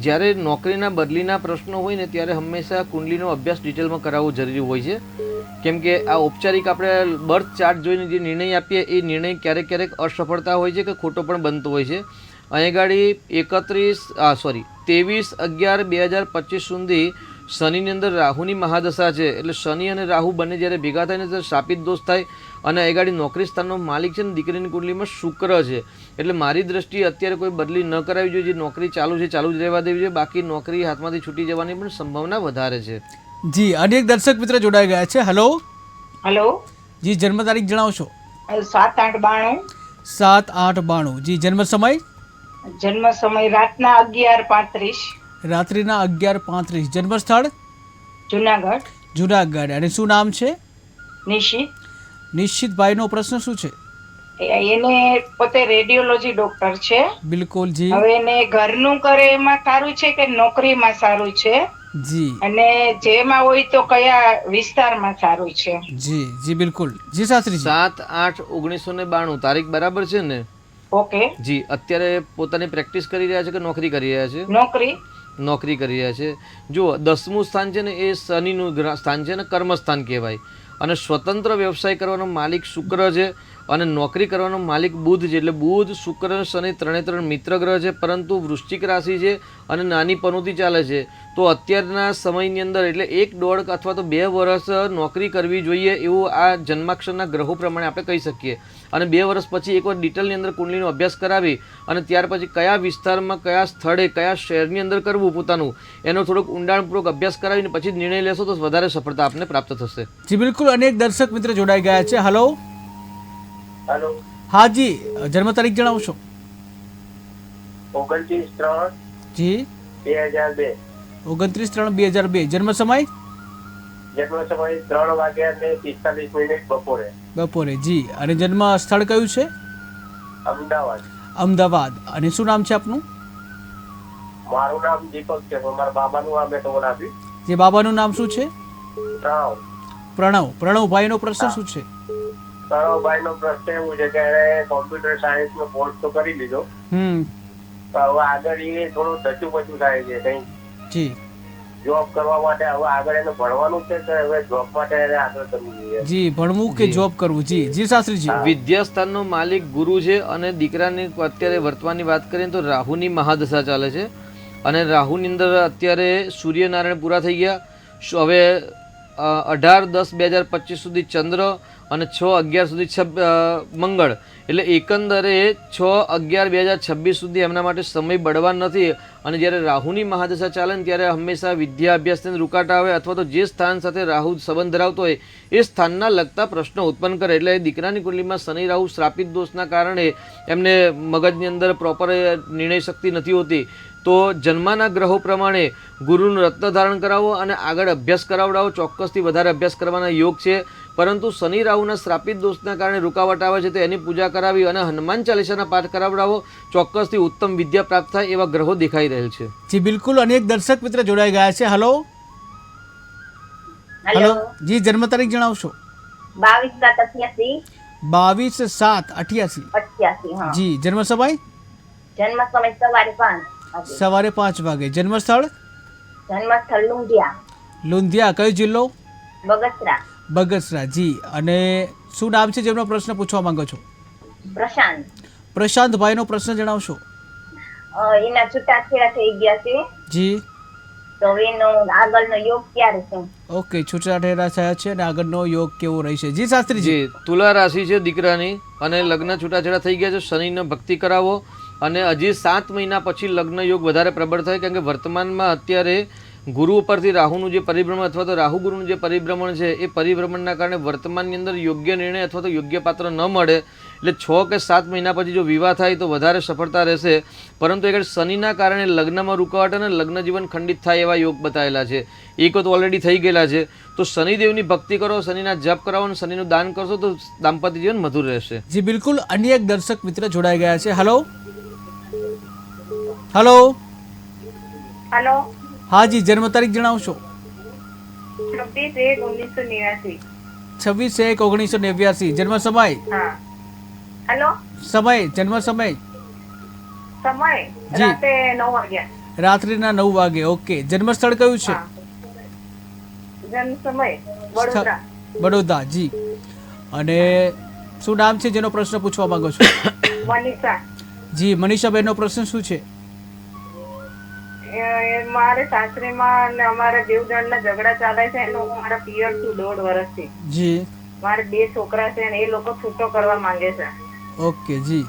S2: જ્યારે નોકરીના બદલીના પ્રશ્નો હોય ને ત્યારે હંમેશા કુંડલીનો અભ્યાસ ડિટેલમાં કરાવવો જરૂરી હોય છે, કેમ કે આ ઔપચારિક આપણે બર્થ ચાર્ટ જોઈને જે નિર્ણય આપીએ એ નિર્ણય ક્યારેક ક્યારેક અસફળતા હોય છે કે ખોટો પણ બનતો હોય છે. અહીં ગાડી 23/11/2025 સુધી શનિની અંદર રાહુની મહાદશા છે, એટલે શનિ અને રાહુ બંને જ્યારે ભેગા થાય ને ત્યારે શાપિત દોષ થાય. અને એ ગાડી નોકરી સ્થાનનો માલિક છે ને દીકરીની કુંડલીમાં શુક્ર છે, એટલે મારી દ્રષ્ટિએ અત્યારે કોઈ બદલી ન કરાવી જોઈએ. જે નોકરી ચાલુ છે ચાલુ જ રહેવા દેવી જોઈએ, બાકી નોકરી હાથમાંથી છૂટી જવાની પણ સંભાવના વધારે છે.
S1: જી અને એક દર્શક મિત્ર જોડાઈ ગયા છે. હેલો
S7: હેલો
S1: જી, જન્મ તારીખ જણાવશો?
S7: 7/8/92.
S1: 7/8/92. જી જન્મ સમય?
S7: જન્મ સમય રાતના 11:35.
S1: રાત્રિના 11:35. જન્મ સ્થળ?
S7: જુનાગઢ.
S1: જુનાગઢ. અને શું નામ છે?
S7: નિશિત.
S1: નિશ્ચિતભાઈનો પ્રશ્ન શું છે?
S7: એને પોતે રેડિયોલોજી ડોક્ટર છે.
S1: બિલકુલ જી.
S7: હવે એને ઘરનું કરે એમાં સારું છે કે નોકરીમાં સારું છે?
S1: જી.
S7: અને જેમાં હોય તો કયા વિસ્તારમાં સારું છે?
S1: જી જી બિલકુલ. જી શાસ્ત્રીજી.
S2: 7/8/1992 તારીખ બરાબર છે ને?
S7: ઓકે.
S2: જી અત્યારે પોતાની પ્રેક્ટિસ કરી રહ્યા છે કે નોકરી કરી રહ્યા છે? નોકરી કરી રહ્યા છે. જુઓ 10મું સ્થાન છે ને એ શનિનું સ્થાન છે ને કર્મસ્થાન કહેવાય, અને સ્વતંત્ર વ્યવસાય કરવાનો માલિક શુક્ર છે અને નોકરી કરવાનો માલિક બુધ છે. એટલે બુધ, શુક્ર અને શનિ ત્રણે મિત્ર ગ્રહ છે, પરંતુ વૃશ્ચિક રાશિ છે અને નાની પનોતી ચાલે છે. તો અત્યારના સમયની અંદર એટલે 1.5 અથવા તો 2 વર્ષ નોકરી કરવી જોઈએ એવું આ જન્માક્ષરના ગ્રહો પ્રમાણે આપણે કહી શકીએ. અને 2 વર્ષ પછી એકવાર ડિટેલની અંદર કુંડલીનો અભ્યાસ કરાવી અને ત્યાર પછી કયા વિસ્તારમાં, કયા સ્થળે, કયા શહેરની અંદર કરવું પોતાનું, એનો થોડોક ઊંડાણપૂર્વક અભ્યાસ કરાવીને પછી જ નિર્ણય લેશો તો વધારે સફળતા આપને પ્રાપ્ત થશે.
S1: જી બિલકુલ. અને એક દર્શક મિત્ર જોડાઈ ગયા છે. Hello
S6: hello.
S1: હા જી, જન્મ તારીખ જણાવશો?
S6: 29/3/2002.
S1: જી 29/3/2002. જન્મ સમય?
S6: જન્મ સમય 3:45 બપોરે.
S1: જી. અને જન્મ સ્થળ કયું છે?
S6: અમદાવાદ.
S1: અમદાવાદ. અને શું નામ છે આપનું?
S6: મારું નામ દીપક છે. મારા બાબાનું નામ મેં તમને આપ્યું.
S1: જે બાબાનું નામ શું છે?
S6: પ્રણવ.
S1: પ્રણવભાઈનો પ્રશ્ન શું છે?
S6: પ્રણવભાઈનો પ્રશ્ન એવું છે કે એને કોમ્પ્યુટર સાયન્સનો કોર્સ તો કરી લીધો, પણ હવે આગળ એ થોડું ધચુપચું થાય છે. કઈ
S1: જી
S6: જોબ કરવા માટે હવે આગળ એને ભણવાનું છે કે હવે જોબ માટે એને આગળ કરવું જોઈએ?
S1: જી ભણવું કે જોબ કરવું? જી જી શાસ્ત્રીજી.
S2: વિદ્યાસ્થાનનો માલિક ગુરુ છે અને દીકરાની અત્યારે વર્તમાનની વાત કરીએ તો રાહુની મહાદશા ચાલે છે, અને રાહુની અંદર અત્યારે સૂર્યનારાયણ પૂરા થઈ ગયા. હવે 18/10/2025 સુધી ચંદ્ર અને 6/11 સુધી મંગળ, એટલે એકંદરે 6/11/2026 સુધી એમના માટે સમય બળવાન નથી. અને જ્યારે રાહુની મહાદશા ચાલે ને ત્યારે હંમેશા વિદ્યા અભ્યાસને રૂકાટ આવે, અથવા તો જે સ્થાન સાથે રાહુ સંબંધ ધરાવતો હોય એ સ્થાનના લગતા પ્રશ્નો ઉત્પન્ન કરે. એટલે દીકરાની કુંડલીમાં શનિ રાહુ શ્રાપિત દોષના કારણે એમને મગજની અંદર પ્રોપર નિર્ણય શક્તિ નથી હોતી. તો જન્મના ગ્રહો પ્રમાણે ગુરુનું રત્ન ધારણ કરાવો અને આગળ અભ્યાસ કરાવડાવો. ચોક્કસથી વધારે અભ્યાસ કરવાના યોગ છે, પરંતુ શનિ રાહુના શ્રાપિત દોષના કારણે રૂકાવટ આવે છે, તો એની પૂજા કરાવી અને હનુમાન ચાલીસાના પાઠ કરાવડાવો. ચોક્કસથી ઉત્તમ વિદ્યા પ્રાપ્ત થાય એવા ગ્રહો દેખાઈ રહેલ છે.
S1: જી બિલકુલ. અને એક દર્શક મિત્ર જોડાઈ ગયા છે. હેલો જી, જન્મ તારીખ જણાવશો?
S3: 22/7/88.
S1: જી. જન્મ સમય?
S3: જન્મ સમય સવારે 5
S1: વાગે. જન્મ સ્થળ? લુંધિયા. કયો જિલ્લો? બગસરા. જી. અને શું નામ છે જેમનો પ્રશ્ન પૂછવા માંગો છો? પ્રશાંતભાઈનો પ્રશ્ન જણાવશો?
S3: એના છૂટાછેડા થઈ ગયા છે.
S1: જી.
S3: તો એનો આગળનો યોગ ક્યારે છે?
S1: ઓકે, છૂટાછેડા થયા છે અને આગળનો યોગ કેવો રહેશે? જી શાસ્ત્રીજી.
S2: તુલા રાશિ છે દીકરાની અને લગ્ન છૂટાછેડા થઈ ગયા છે. શનિને ભક્તિ કરાવો અને હજી 7 મહિના પછી લગ્ન યોગ વધારે પ્રબળ થાય, કારણ કે વર્તમાનમાં અત્યારે ગુરુ ઉપરથી રાહુનું જે પરિભ્રમણ અથવા તો રાહુ ગુરુનું જે પરિભ્રમણ છે એ પરિભ્રમણના કારણે વર્તમાનની અંદર યોગ્ય નિર્ણય અથવા તો યોગ્ય પાત્ર ન મળે. એટલે 6 કે 7 મહિના પછી જો વિવાહ થાય તો વધારે સફળતા રહેશે, પરંતુ એક શનિના કારણે લગ્નમાં રૂકાવટ અને લગ્ન જીવન ખંડિત થાય એવા યોગ બતાવેલા છે. એક તો ઓલરેડી થઈ ગયેલા છે. તો શનિદેવની ભક્તિ કરો, શનિના જપ કરાવો અને શનિનું દાન કરશો તો દાંપત્ય જીવન મધુર રહેશે.
S1: જી બિલકુલ. અન્ય એક દર્શક મિત્ર જોડાઈ ગયા છે. હેલો. હા જી, જન્મ તારીખ જણાવશો?
S7: 26/1/1989.
S1: 26/1/1989. જન્મ સમય?
S7: હા. હેલો,
S1: સમય, જન્મ સમય?
S7: સમય
S1: જી.
S7: રાતે 9 વાગ્યા.
S1: રાત્રિના 9 વાગે. ઓકે. જન્મ સ્થળ કયું છે?
S7: હા. જન્મ સમય વડોદરા.
S1: બડોદરા. જી. અને શું નામ છે જેનો પ્રશ્ન પૂછવા માંગો છો?
S7: મનીષા.
S1: જી, મનીષાબેનનો પ્રશ્ન શું છે?
S7: મારે સાસરીમાં અને અમારા દેવદંડના ઝઘડા ચાલે છે એનો હું મારા પિયર છું 1.5 વર્ષથી.
S1: જી.
S7: મારે 2 છોકરા છે અને એ લોકો છૂટો કરવા માંગે છે.
S1: ઓકે જી,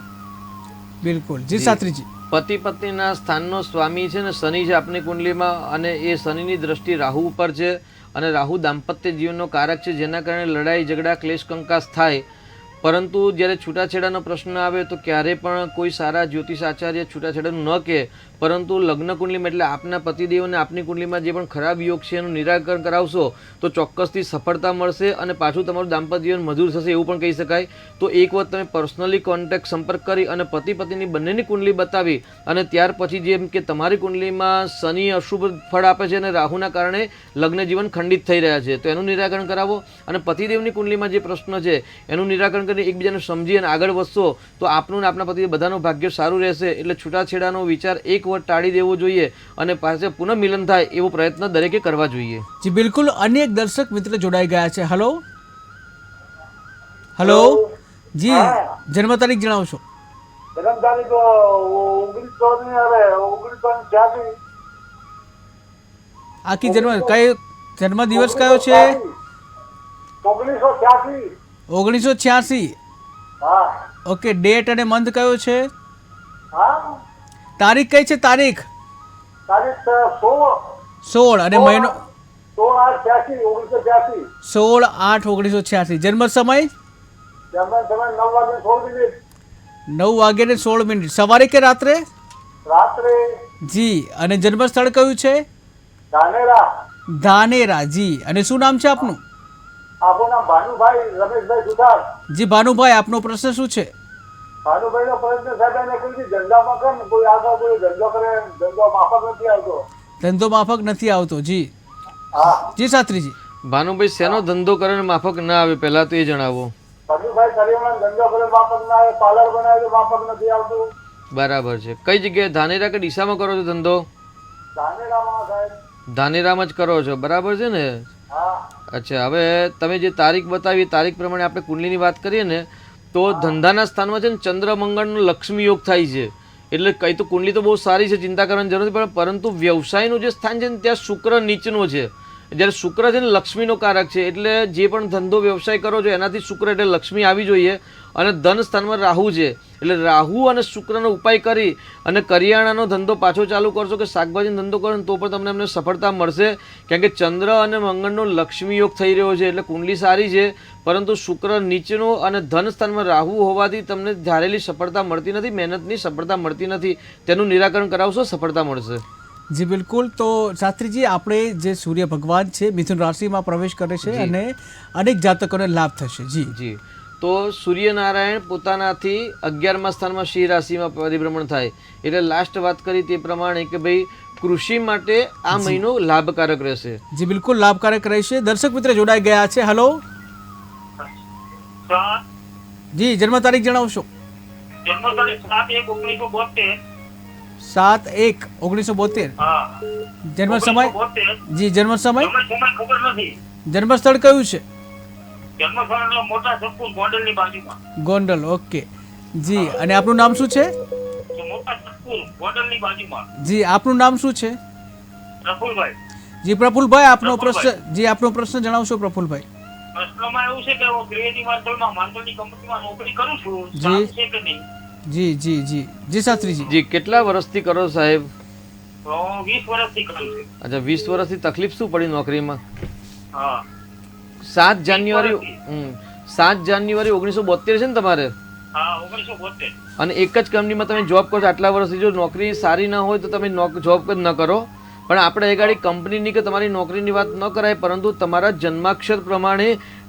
S1: બિલકુલ. જી શાસ્ત્રીજી.
S2: પતિ પત્નીના સ્થાનનો સ્વામી છે ને શનિ છે આપની કુંડલીમાં, અને એ શનિની દ્રષ્ટિ રાહુ ઉપર છે, અને રાહુ દાંપત્ય જીવનનો કારક છે, જેના કારણે લડાઈ ઝઘડા ક્લેશ કંકાસ થાય. પરંતુ જ્યારે છૂટાછેડાનો પ્રશ્ન આવે તો ક્યારે પણ કોઈ સારા જ્યોતિષ આચાર્ય છૂટાછેડાનું ન કહે, પરંતુ લગ્ન કુંડલીમાં એટલે આપના પતિદેવ અને આપની કુંડલીમાં જે પણ ખરાબ યોગ છે એનું નિરાકરણ કરાવશો તો ચોક્કસથી સફળતા મળશે અને પાછું તમારું દાંપત્ય જીવન મધુર થશે એવું પણ કહી શકાય. તો એક વખત તમે પર્સનલી કોન્ટેક્ટ સંપર્ક કરી અને પતિ પત્ની બંનેની કુંડલી બતાવી અને ત્યાર પછી જેમ કે તમારી કુંડલીમાં શનિ અશુભ ફળ આપે છે અને રાહુના કારણે લગ્ન જીવન ખંડિત થઈ રહ્યા છે, તો એનું નિરાકરણ કરાવો. અને પતિદેવની કુંડલીમાં જે પ્રશ્ન છે એનું નિરાકરણ એકબીજાને સમજી અને આગળ વધશો તો આપનું ને આપના પતિ બધાનું ભાગ્ય સારું રહેશે. એટલે છૂટાછેડાનો વિચાર એક વાર ટાળી દેવો જોઈએ અને પાસે પુનઃ મિલન થાય એવો પ્રયત્ન દરેકે કરવા જોઈએ.
S1: જી બિલકુલ. અન્ય એક દર્શક મિત્ર જોડાઈ ગયા છે. હલો હલો જી, જન્મ તારીખ જણાવશો?
S8: જન્મ તારીખ 1983.
S1: આખી જન્મ દિવસ કયો છે?
S8: 1986.
S1: 1986.
S8: હા.
S1: ઓકે. ડેટ અને મંથ કયો છે?
S8: હા.
S1: તારીખ કઈ છે? તારીખ 16 અને મહિનો
S8: 16/8/1986.
S1: 16/8/1986. જન્મ સમય?
S8: જન્મ સમય 9:16.
S1: 9:16. સવારે કે રાત્રે?
S8: રાત્રે.
S1: જી. અને જન્મ સ્થળ કયું છે?
S8: ધાનેરા.
S1: ધાનેરા. જી. અને શું નામ છે આપનું?
S8: આપણું નામ ભાનુભાઈ રમેશભાઈ સુથાર.
S1: જી ભાનુભાઈ, આપનો પ્રશ્ન શું છે?
S8: ભાનુભાઈ નો પ્રશ્ન સાહેબ એને કોઈ ધંધામાં કરે ને કોઈ આગળ કોઈ ધંધો કરે, ધંધો માફક નથી આવતો.
S1: ધંધો માફક નથી આવતો. જી.
S8: હા.
S1: જી શાસ્ત્રીજી.
S2: ભાનુભાઈ શેનો ધંધો કરે ને માફક ના આવે પહેલા તો એ જણાવો.
S8: ભાનુભાઈ કરિયાણાનો ધંધો કરે માફક ના આવે, પાર્લર બનાવે તો માફક નથી આવતું.
S2: બરાબર છે. કઈ જગ્યાએ, ધાનેરા કે ડીસામાં કરો છો ધંધો?
S8: ધાનેરામાં સાહેબ.
S2: ધાનેરામાં જ કરો છો, બરાબર છે ને?
S8: હા.
S2: અચ્છા, હવે તમે જે તારીખ બતાવી તારીખ પ્રમાણે આપણે કુંડલીની વાત કરીએ ને તો ધંધાના સ્થાનમાં છે ને ચંદ્ર મંગળનો લક્ષ્મી યોગ થાય છે. એટલે કઈ તો કુંડલી તો બહુ સારી છે, ચિંતા કરવાની જરૂર નથી, પરંતુ વ્યવસાયનું જે સ્થાન છે ને ત્યાં શુક્ર નીચનો છે. જ્યારે શુક્ર છે ને લક્ષ્મીનો કારક છે, એટલે જે પણ ધંધો વ્યવસાય કરો છો એનાથી શુક્ર એટલે લક્ષ્મી આવી જોઈએ. અને ધન સ્થાનમાં રાહુ છે, એટલે રાહુ અને શુક્રનો ઉપાય કરી અને કરિયાણાનો ધંધો પાછો ચાલુ કરશો કે શાકભાજીનો ધંધો કરો તો પણ તમને એમને સફળતા મળશે. કારણ કે ચંદ્ર અને મંગળનો લક્ષ્મી યોગ થઈ રહ્યો છે, એટલે કુંડલી સારી છે, પરંતુ શુક્ર નીચેનો અને ધન સ્થાનમાં રાહુ હોવાથી તમને ધારેલી સફળતા મળતી નથી, મહેનતની સફળતા મળતી નથી. તેનું નિરાકરણ કરાવશો, સફળતા મળશે.
S1: જી બિલકુલ. તો શાસ્ત્રીજી, આપણે જે સૂર્ય ભગવાન છે મિથુન રાશિમાં પ્રવેશ કરે છે અને અનેક જાતકોને લાભ થશે. જી
S2: જી. તો સૂર્યનારાયણ પોતાનાથી 11મા સ્થાનમાં સિંહ રાશિમાં પરિભ્રમણ થાય, એટલે લાસ્ટ વાત કરી તે પ્રમાણે કે ભાઈ કૃષિ માટે આ મહિનો લાભકારક રહેશે.
S1: જી બિલકુલ લાભકારક રહેશે. દર્શક મિત્ર જોડાઈ ગયા છે. હલો જી, જન્મ તારીખ જણાવશો?
S6: જન્મ તારીખ 7/1/1972.
S1: 7/1/1972. જન્મ સમય?
S6: 1972.
S1: જી. જન્મ સમય?
S6: ખબર નથી.
S1: જન્મ સ્થળ કયું છે?
S6: જન્મ સ્થળ મોટા સપકુલ ગોંડલની બાજુમાં.
S1: ગોંડલ. ઓકે જી. અને આપનું નામ શું છે?
S6: મોટા સપકુલ ગોંડલની બાજુમાં.
S1: જી. આપનું નામ શું છે?
S6: પ્રફુલભાઈ.
S1: જી પ્રફુલભાઈ, આપનો પ્રશ્ન. જી આપનો પ્રશ્ન જણાવશો પ્રફુલભાઈ.
S6: પ્રશ્નમાં એવું છે કે હું ગૃહની માર્કેટની કંપનીમાં નોકરી કરું છું.
S1: જી.
S6: છે કે નહીં?
S1: જી જી જી જી શાસ્ત્રીજી.
S2: જી. કેટલા વર્ષથી કરો સાહેબ?
S6: 20 વર્ષથી કરું છું.
S2: અચ્છા, 20 વર્ષથી તકલીફ શું પડી નોકરીમાં?
S6: હા.
S2: 7 જાન્યુઆરી 1972 છે ને તમારે?
S6: હા, 1972.
S2: અને એક જ કંપનીમાં તમે જોબ કરો છો આટલા વર્ષથી. જો નોકરી સારી ના હોય તો તમે જોબ જ ન કરો. પણ આપણે એ ગાડી કંપનીની કે તમારી નોકરીની વાત ન કરાય, પરંતુ તમારા જન્માક્ષર પ્રમાણે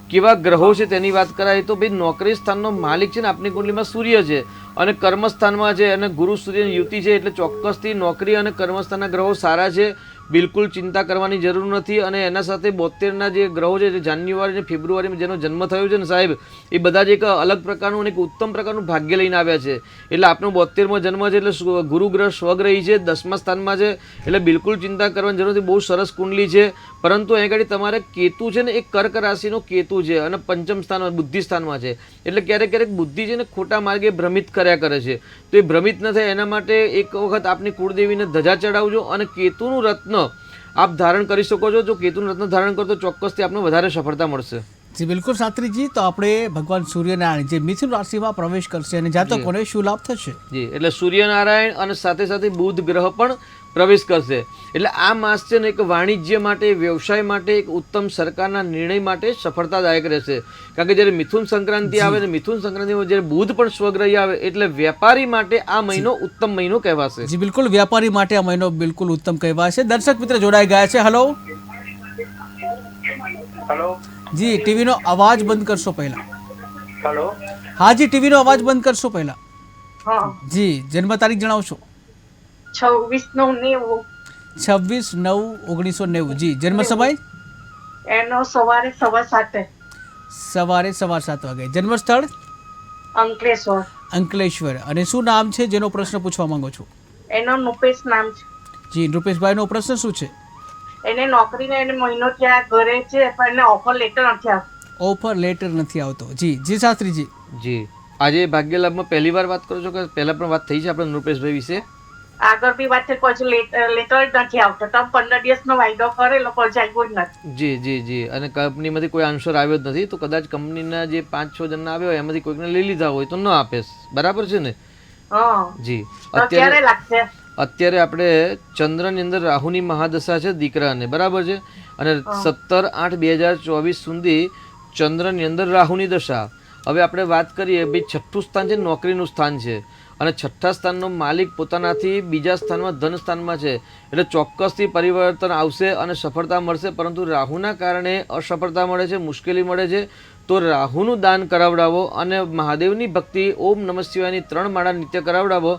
S2: કેવા ગ્રહો છે તેની વાત કરાય તો ભાઈ નોકરી સ્થાનનો માલિક છે ને આપની કુંડલીમાં સૂર્ય છે અને કર્મસ્થાનમાં છે અને ગુરુ સૂર્યની યુતિ છે, એટલે ચોક્કસથી નોકરી અને કર્મસ્થાનના ગ્રહો સારા છે. બિલકુલ ચિંતા કરવાની જરૂર નથી. અને એના સાથે 72ના જે ગ્રહો છે, જે જાન્યુઆરી અને ફેબ્રુઆરીમાં જેનો જન્મ થયો છે ને સાહેબ, એ બધા જ એક અલગ પ્રકારનું અને એક ઉત્તમ પ્રકારનું ભાગ્ય લઈને આવ્યા છે. એટલે આપનો 72મો જન્મ છે, એટલે ગુરુ ગ્રહ સ્વગ્રહી છે, 10મા સ્થાનમાં છે, એટલે બિલકુલ ચિંતા કરવાની જરૂર નથી. બહુ સરસ કુંડલી છે. પરંતુ અહીં આગળ તમારે કેતુ છે ને, એ કર્ક રાશિનો કેતુ છે અને પંચમ સ્થાનમાં બુદ્ધિ સ્થાનમાં છે. એટલે ક્યારેક ક્યારેક બુદ્ધિ છે ને ખોટા માર્ગે ભ્રમિત કર્યા કરે છે. તો એ ભ્રમિત ન થાય એના માટે એક વખત આપની કુળદેવીને ધજા ચડાવજો અને કેતુનું રત્ન આપ ધારણ કરી શકો છો. જો કેતુનું રત્ન ધારણ કરો તો ચોક્કસથી આપને વધારે સફળતા મળશે.
S1: જી બિલકુલ શાસ્ત્રીજી, તો આપણે ભગવાન સૂર્યનારાયણ જે મિથુન રાશિમાં પ્રવેશ કરશે અને જાતકોને શું લાભ થશે?
S2: જી, એટલે સૂર્યનારાયણ અને સાથે સાથે બુધ ગ્રહ પણ પ્રવેશ કરશે. એટલે આ માસ છે ને એક વાણિજ્ય માટે, વ્યવસાય માટે, એક ઉત્તમ સરકારના નિર્ણય માટે સફળતાદાયક રહેશે. કારણ કે જ્યારે મિથુન સંક્રાંતિ આવે ને, મિથુન સંક્રાંતિમાં જ્યારે બુધ પણ સ્વગ્રહી આવે, એટલે વેપારી માટે આ મહિનો ઉત્તમ મહિનો કહેવાશે.
S1: જી બિલકુલ, વ્યાપારી માટે આ મહિનો બિલકુલ ઉત્તમ કહેવાશે. દર્શક મિત્ર જોડાઈ ગયા છે. હલો
S6: હેલો
S1: જી, ટીવીનો અવાજ બંધ કરશો પહેલા.
S6: હેલો
S1: હા જી, ટીવીનો અવાજ બંધ કરશો પહેલા.
S7: હા
S1: જી, જન્મ તારીખ જણાવશો.
S7: 26/9/90
S1: 26/9/1990. જી, જન્મ સમય
S7: એનો સવારે 7:15
S1: સવારે 7:15 વાગે. જન્મ સ્થળ
S7: અંકલેશ્વર.
S1: અંકલેશ્વર. અને શું નામ છે જેનો પ્રશ્ન પૂછવા માંગો છો?
S7: એનો નુપેશ નામ છે.
S1: જી, રૂપેશભાઈનો પ્રશ્ન શું છે?
S7: એને નોકરીનો એને મહિનો ત્યાં ઘરે છે, પણ એને ઓફર લેટર નથી આવતો.
S1: ઓફર લેટર નથી આવતો. જી જી શાસ્ત્રીજી.
S2: જી, આજે ભાગ્ય લાભમાં પહેલી વાર વાત કરો છો કે પહેલા પણ વાત થઈ છે આપણે નૃપેશભાઈ વિશે?
S7: આગળ બી વાત છે, પછી લેટર જ નથી આવતો. તમે 15 દિવસનો વાયદો કરેલો પછી આવ્યો જ નથી.
S2: જી જી જી. અને કંપનીમાંથી કોઈ આન્સર આવ્યો જ નથી, તો કદાચ કંપનીના જે 5-6 જણના આવ્યો હોય એમાંથી કોઈકને લઈ લીધા હોય તો ન આપે. બરાબર છે ને?
S7: હા.
S2: જી.
S7: ક્યારે લાગશે?
S2: અત્યારે આપણે ચંદ્રની અંદર રાહુની મહાદશા છે દીકરાને, બરાબર છે? અને 17/8/2024 સુધી ચંદ્રની અંદર રાહુની દશા. હવે આપણે વાત કરીએ ભાઈ, 6થું સ્થાન છે નોકરીનું સ્થાન છે અને 6થા સ્થાનનો માલિક પોતાનાથી બીજા સ્થાનમાં ધન સ્થાનમાં છે. એટલે ચોક્કસથી પરિવર્તન આવશે અને સફળતા મળશે. પરંતુ રાહુના કારણે અસફળતા મળે છે, મુશ્કેલી મળે છે. તો રાહુનું દાન કરાવડાવો અને મહાદેવની ભક્તિ ઓમ નમઃ શિવાયની 3 માળા નિત્ય કરાવડાવો.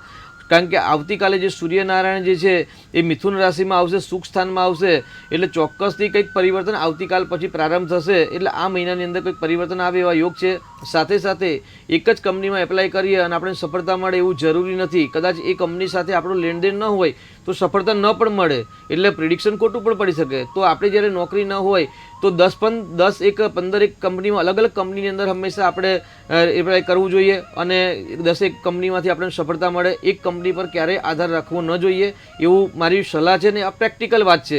S2: કારણ કે આવતીકાલે જે સૂર્યનારાયણ જે છે એ મિથુન રાશિમાં આવશે, સુખ સ્થાનમાં આવશે. એટલે ચોક્કસથી કંઈક પરિવર્તન આવતીકાલ પછી પ્રારંભ થશે. એટલે આ મહિનાની અંદર કંઈક પરિવર્તન આવે એવા યોગ છે. સાથે સાથે એક જ કંપનીમાં એપ્લાય કરીએ અને આપણે સફળતા મળે એવું જરૂરી નથી. કદાચ એ કંપની સાથે આપણું લેણદેણ ન હોય તો સફળતા ન પણ મળે. એટલે પ્રિડિક્શન ખોટું પણ પડી શકે. તો આપણે જ્યારે નોકરી ન હોય તો 10-15 કંપનીમાં, અલગ અલગ કંપનીની અંદર હંમેશા આપણે એપ્લાય કરવું જોઈએ અને 10 કંપનીમાંથી આપણને સફળતા મળે. એક કંપની પર ક્યારેય આધાર રાખવો ન જોઈએ, એવું મારી સલાહ છે. ને આ પ્રેક્ટિકલ વાત છે.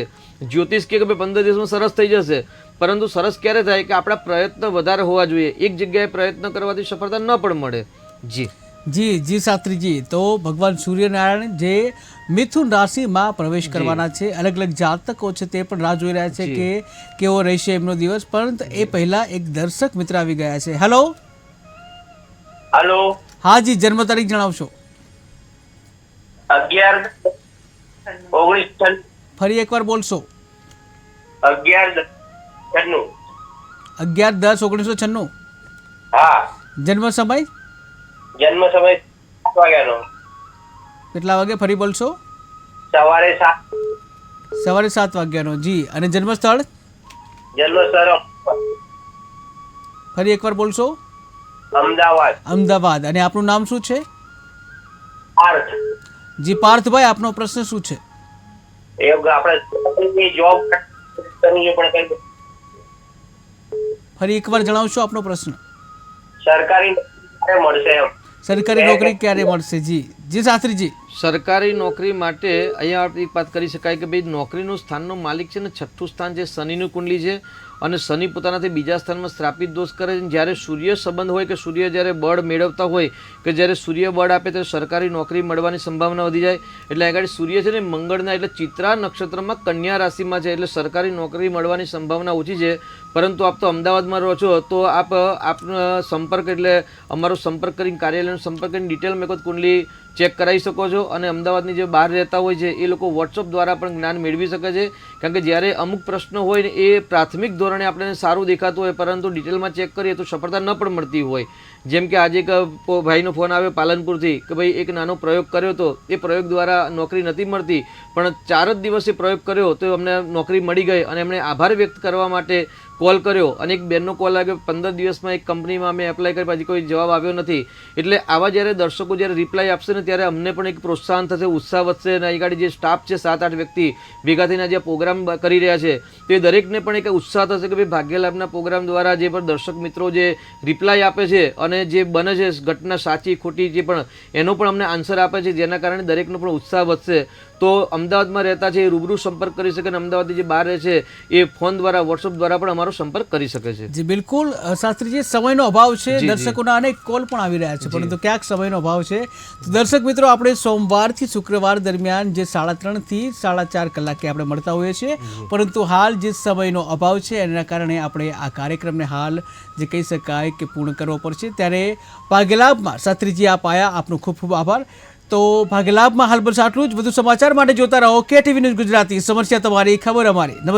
S2: જ્યોતિષ કે ભાઈ 15 દિવસમાં સરસ થઈ જશે, પરંતુ સરસ ક્યારે થાય કે આપણા પ્રયત્ન વધારે હોવા જોઈએ. એક જગ્યાએ પ્રયત્ન કરવાથી સફળતા ન પણ મળે. જી
S1: જી જી શાસ્ત્રીજી, તો ભગવાન સૂર્યનારાયણ જે મિથુન રાશિમાં પ્રવેશ કરવાના છે, અલગ અલગ જાતકો છે તે પણ રાહ જોઈ રહ્યા છે કે કેવો રહેશે એમનો દિવસ. પરંતુ એ પહેલા એક દર્શક મિત્ર આવી ગયા છે. હેલો
S6: હેલો
S1: હા જી, જન્મ તારીખ જણાવશો.
S6: 11/1996.
S1: ફરી એકવાર બોલશો.
S6: 11/10/96.
S1: 11/10/1996.
S6: હા.
S1: જન્મ સમય
S6: જન્મ સમય 7 વાગ્યાનો.
S1: કેટલા વાગે? ફરી બોલશો.
S6: સવારે 7.
S1: સવારે 7 વાગ્યાનો. જી. અને જન્મ સ્થળ?
S6: જન્મ સ્થળ
S1: ફરી એકવાર બોલશો.
S6: અમદાવાદ.
S1: અમદાવાદ. અને આપનું નામ શું છે?
S6: પાર્થ.
S1: જી પાર્થભાઈ, આપનો પ્રશ્ન શું છે?
S6: એ આપણે જોબ કરવી પણ
S1: ફરી એકવાર જણાવશો આપનો પ્રશ્ન.
S6: સરકારી મળશે એમ.
S1: સરકારી નોકરી ક્યારે મળશે? જી જી શાસ્ત્રીજી.
S2: સરકારી નોકરી માટે અહીંયા આપણે એક વાત કરી શકાય કે ભાઈ, નોકરીનું સ્થાનનો માલિક છે ને 6થું સ્થાન છે શનિનું કુંડલી છે. અને શનિ પોતાનાથી બીજા સ્થાનમાં શ્રાપિત દોષ કરે છે. જ્યારે સૂર્ય સંબંધ હોય કે સૂર્ય જ્યારે બળ મેળવતા હોય કે જ્યારે સૂર્ય બળ આપે ત્યારે સરકારી નોકરી મળવાની સંભાવના વધી જાય. એટલે આગળ સૂર્ય છે ને મંગળના, એટલે ચિત્રા નક્ષત્રમાં કન્યા રાશિમાં છે. એટલે સરકારી નોકરી મળવાની સંભાવના ઓછી છે. પરંતુ આપ તો અમદાવાદમાં રહો છો, તો આપનો સંપર્ક, એટલે અમારો સંપર્ક કરીને, કાર્યાલયનો સંપર્ક કરીને ડિટેલ મેં કુંડલી ચેક કરાવી શકો છો. અને અમદાવાદની જે બહાર રહેતા હોય છે એ લોકો વોટ્સઅપ દ્વારા પણ જ્ઞાન મેળવી શકે છે. કારણ કે જ્યારે અમુક પ્રશ્નો હોય ને એ પ્રાથમિક ધોરણે આપણને સારું દેખાતું હોય, પરંતુ ડિટેલમાં ચેક કરીએ તો સફળતા ન પણ મળતી હોય. જેમ કે આજે એક ભાઈનો ફોન આવ્યો પાલનપુરથી કે ભાઈ એક નાનો પ્રયોગ કર્યો હતો, એ પ્રયોગ દ્વારા નોકરી નથી મળતી, પણ 4 જ દિવસે પ્રયોગ કર્યો તો અમને નોકરી મળી ગઈ. અને એમણે આભાર વ્યક્ત કરવા માટે કોલ કર્યો અને એક બેનનો કોલ આવ્યો 15 દિવસમાં એક કંપનીમાં અમે એપ્લાય કરી, પછી કોઈ જવાબ આવ્યો નથી. એટલે આવા જ્યારે દર્શકો જ્યારે રિપ્લાય આપશે ને ત્યારે અમને પણ એક પ્રોત્સાહન થશે, ઉત્સાહ વધશે. અને અહીં ગાડી જે સ્ટાફ છે 7-8 વ્યક્તિ ભેગા થઈને જે પ્રોગ્રામ કરી રહ્યા છે તે દરેકને પણ એક ઉત્સાહ થશે કે ભાઈ ભાગ્ય લાભના પ્રોગ્રામ દ્વારા જે પણ દર્શક મિત્રો જે રિપ્લાય આપે છે અને જે બને છે ઘટના સાચી ખોટી જે પણ એનો પણ અમને આન્સર આપે છે, જેના કારણે દરેકનો પણ ઉત્સાહ વધશે. તો અમદાવાદમાં રહેતા છે એ રૂબરૂ સંપર્ક કરી શકે અને અમદાવાદથી જે બહાર રહે છે એ ફોન દ્વારા વોટ્સઅપ દ્વારા પણ અમારો સંપર્ક કરી શકે છે.
S1: જી બિલકુલ શાસ્ત્રીજી, સમયનો અભાવ છે, દર્શકોના અનેક કોલ પણ આવી રહ્યા છે, પરંતુ ક્યાંક સમયનો અભાવ છે. તો દર્શક મિત્રો, આપણે સોમવારથી શુક્રવાર દરમિયાન જે 3:30 થી 4:30 કલાકે આપણે મળતા હોઈએ છીએ, પરંતુ હાલ જે સમયનો અભાવ છે એના કારણે આપણે આ કાર્યક્રમને હાલ જે કહી શકાય કે પૂર્ણ કરવો પડશે. ત્યારે ભાગ્યલાભમાં શાસ્ત્રીજી આપ આયા, આપનો ખૂબ ખૂબ આભાર. તો ભાગ્યલાભમાં હાલ બસ આટલું જ. વધુ સમાચાર માટે જોતા રહો KTV ન્યૂઝ ગુજરાતી. સમસ્યા તમારી, ખબર અમારી. નમસ્તે.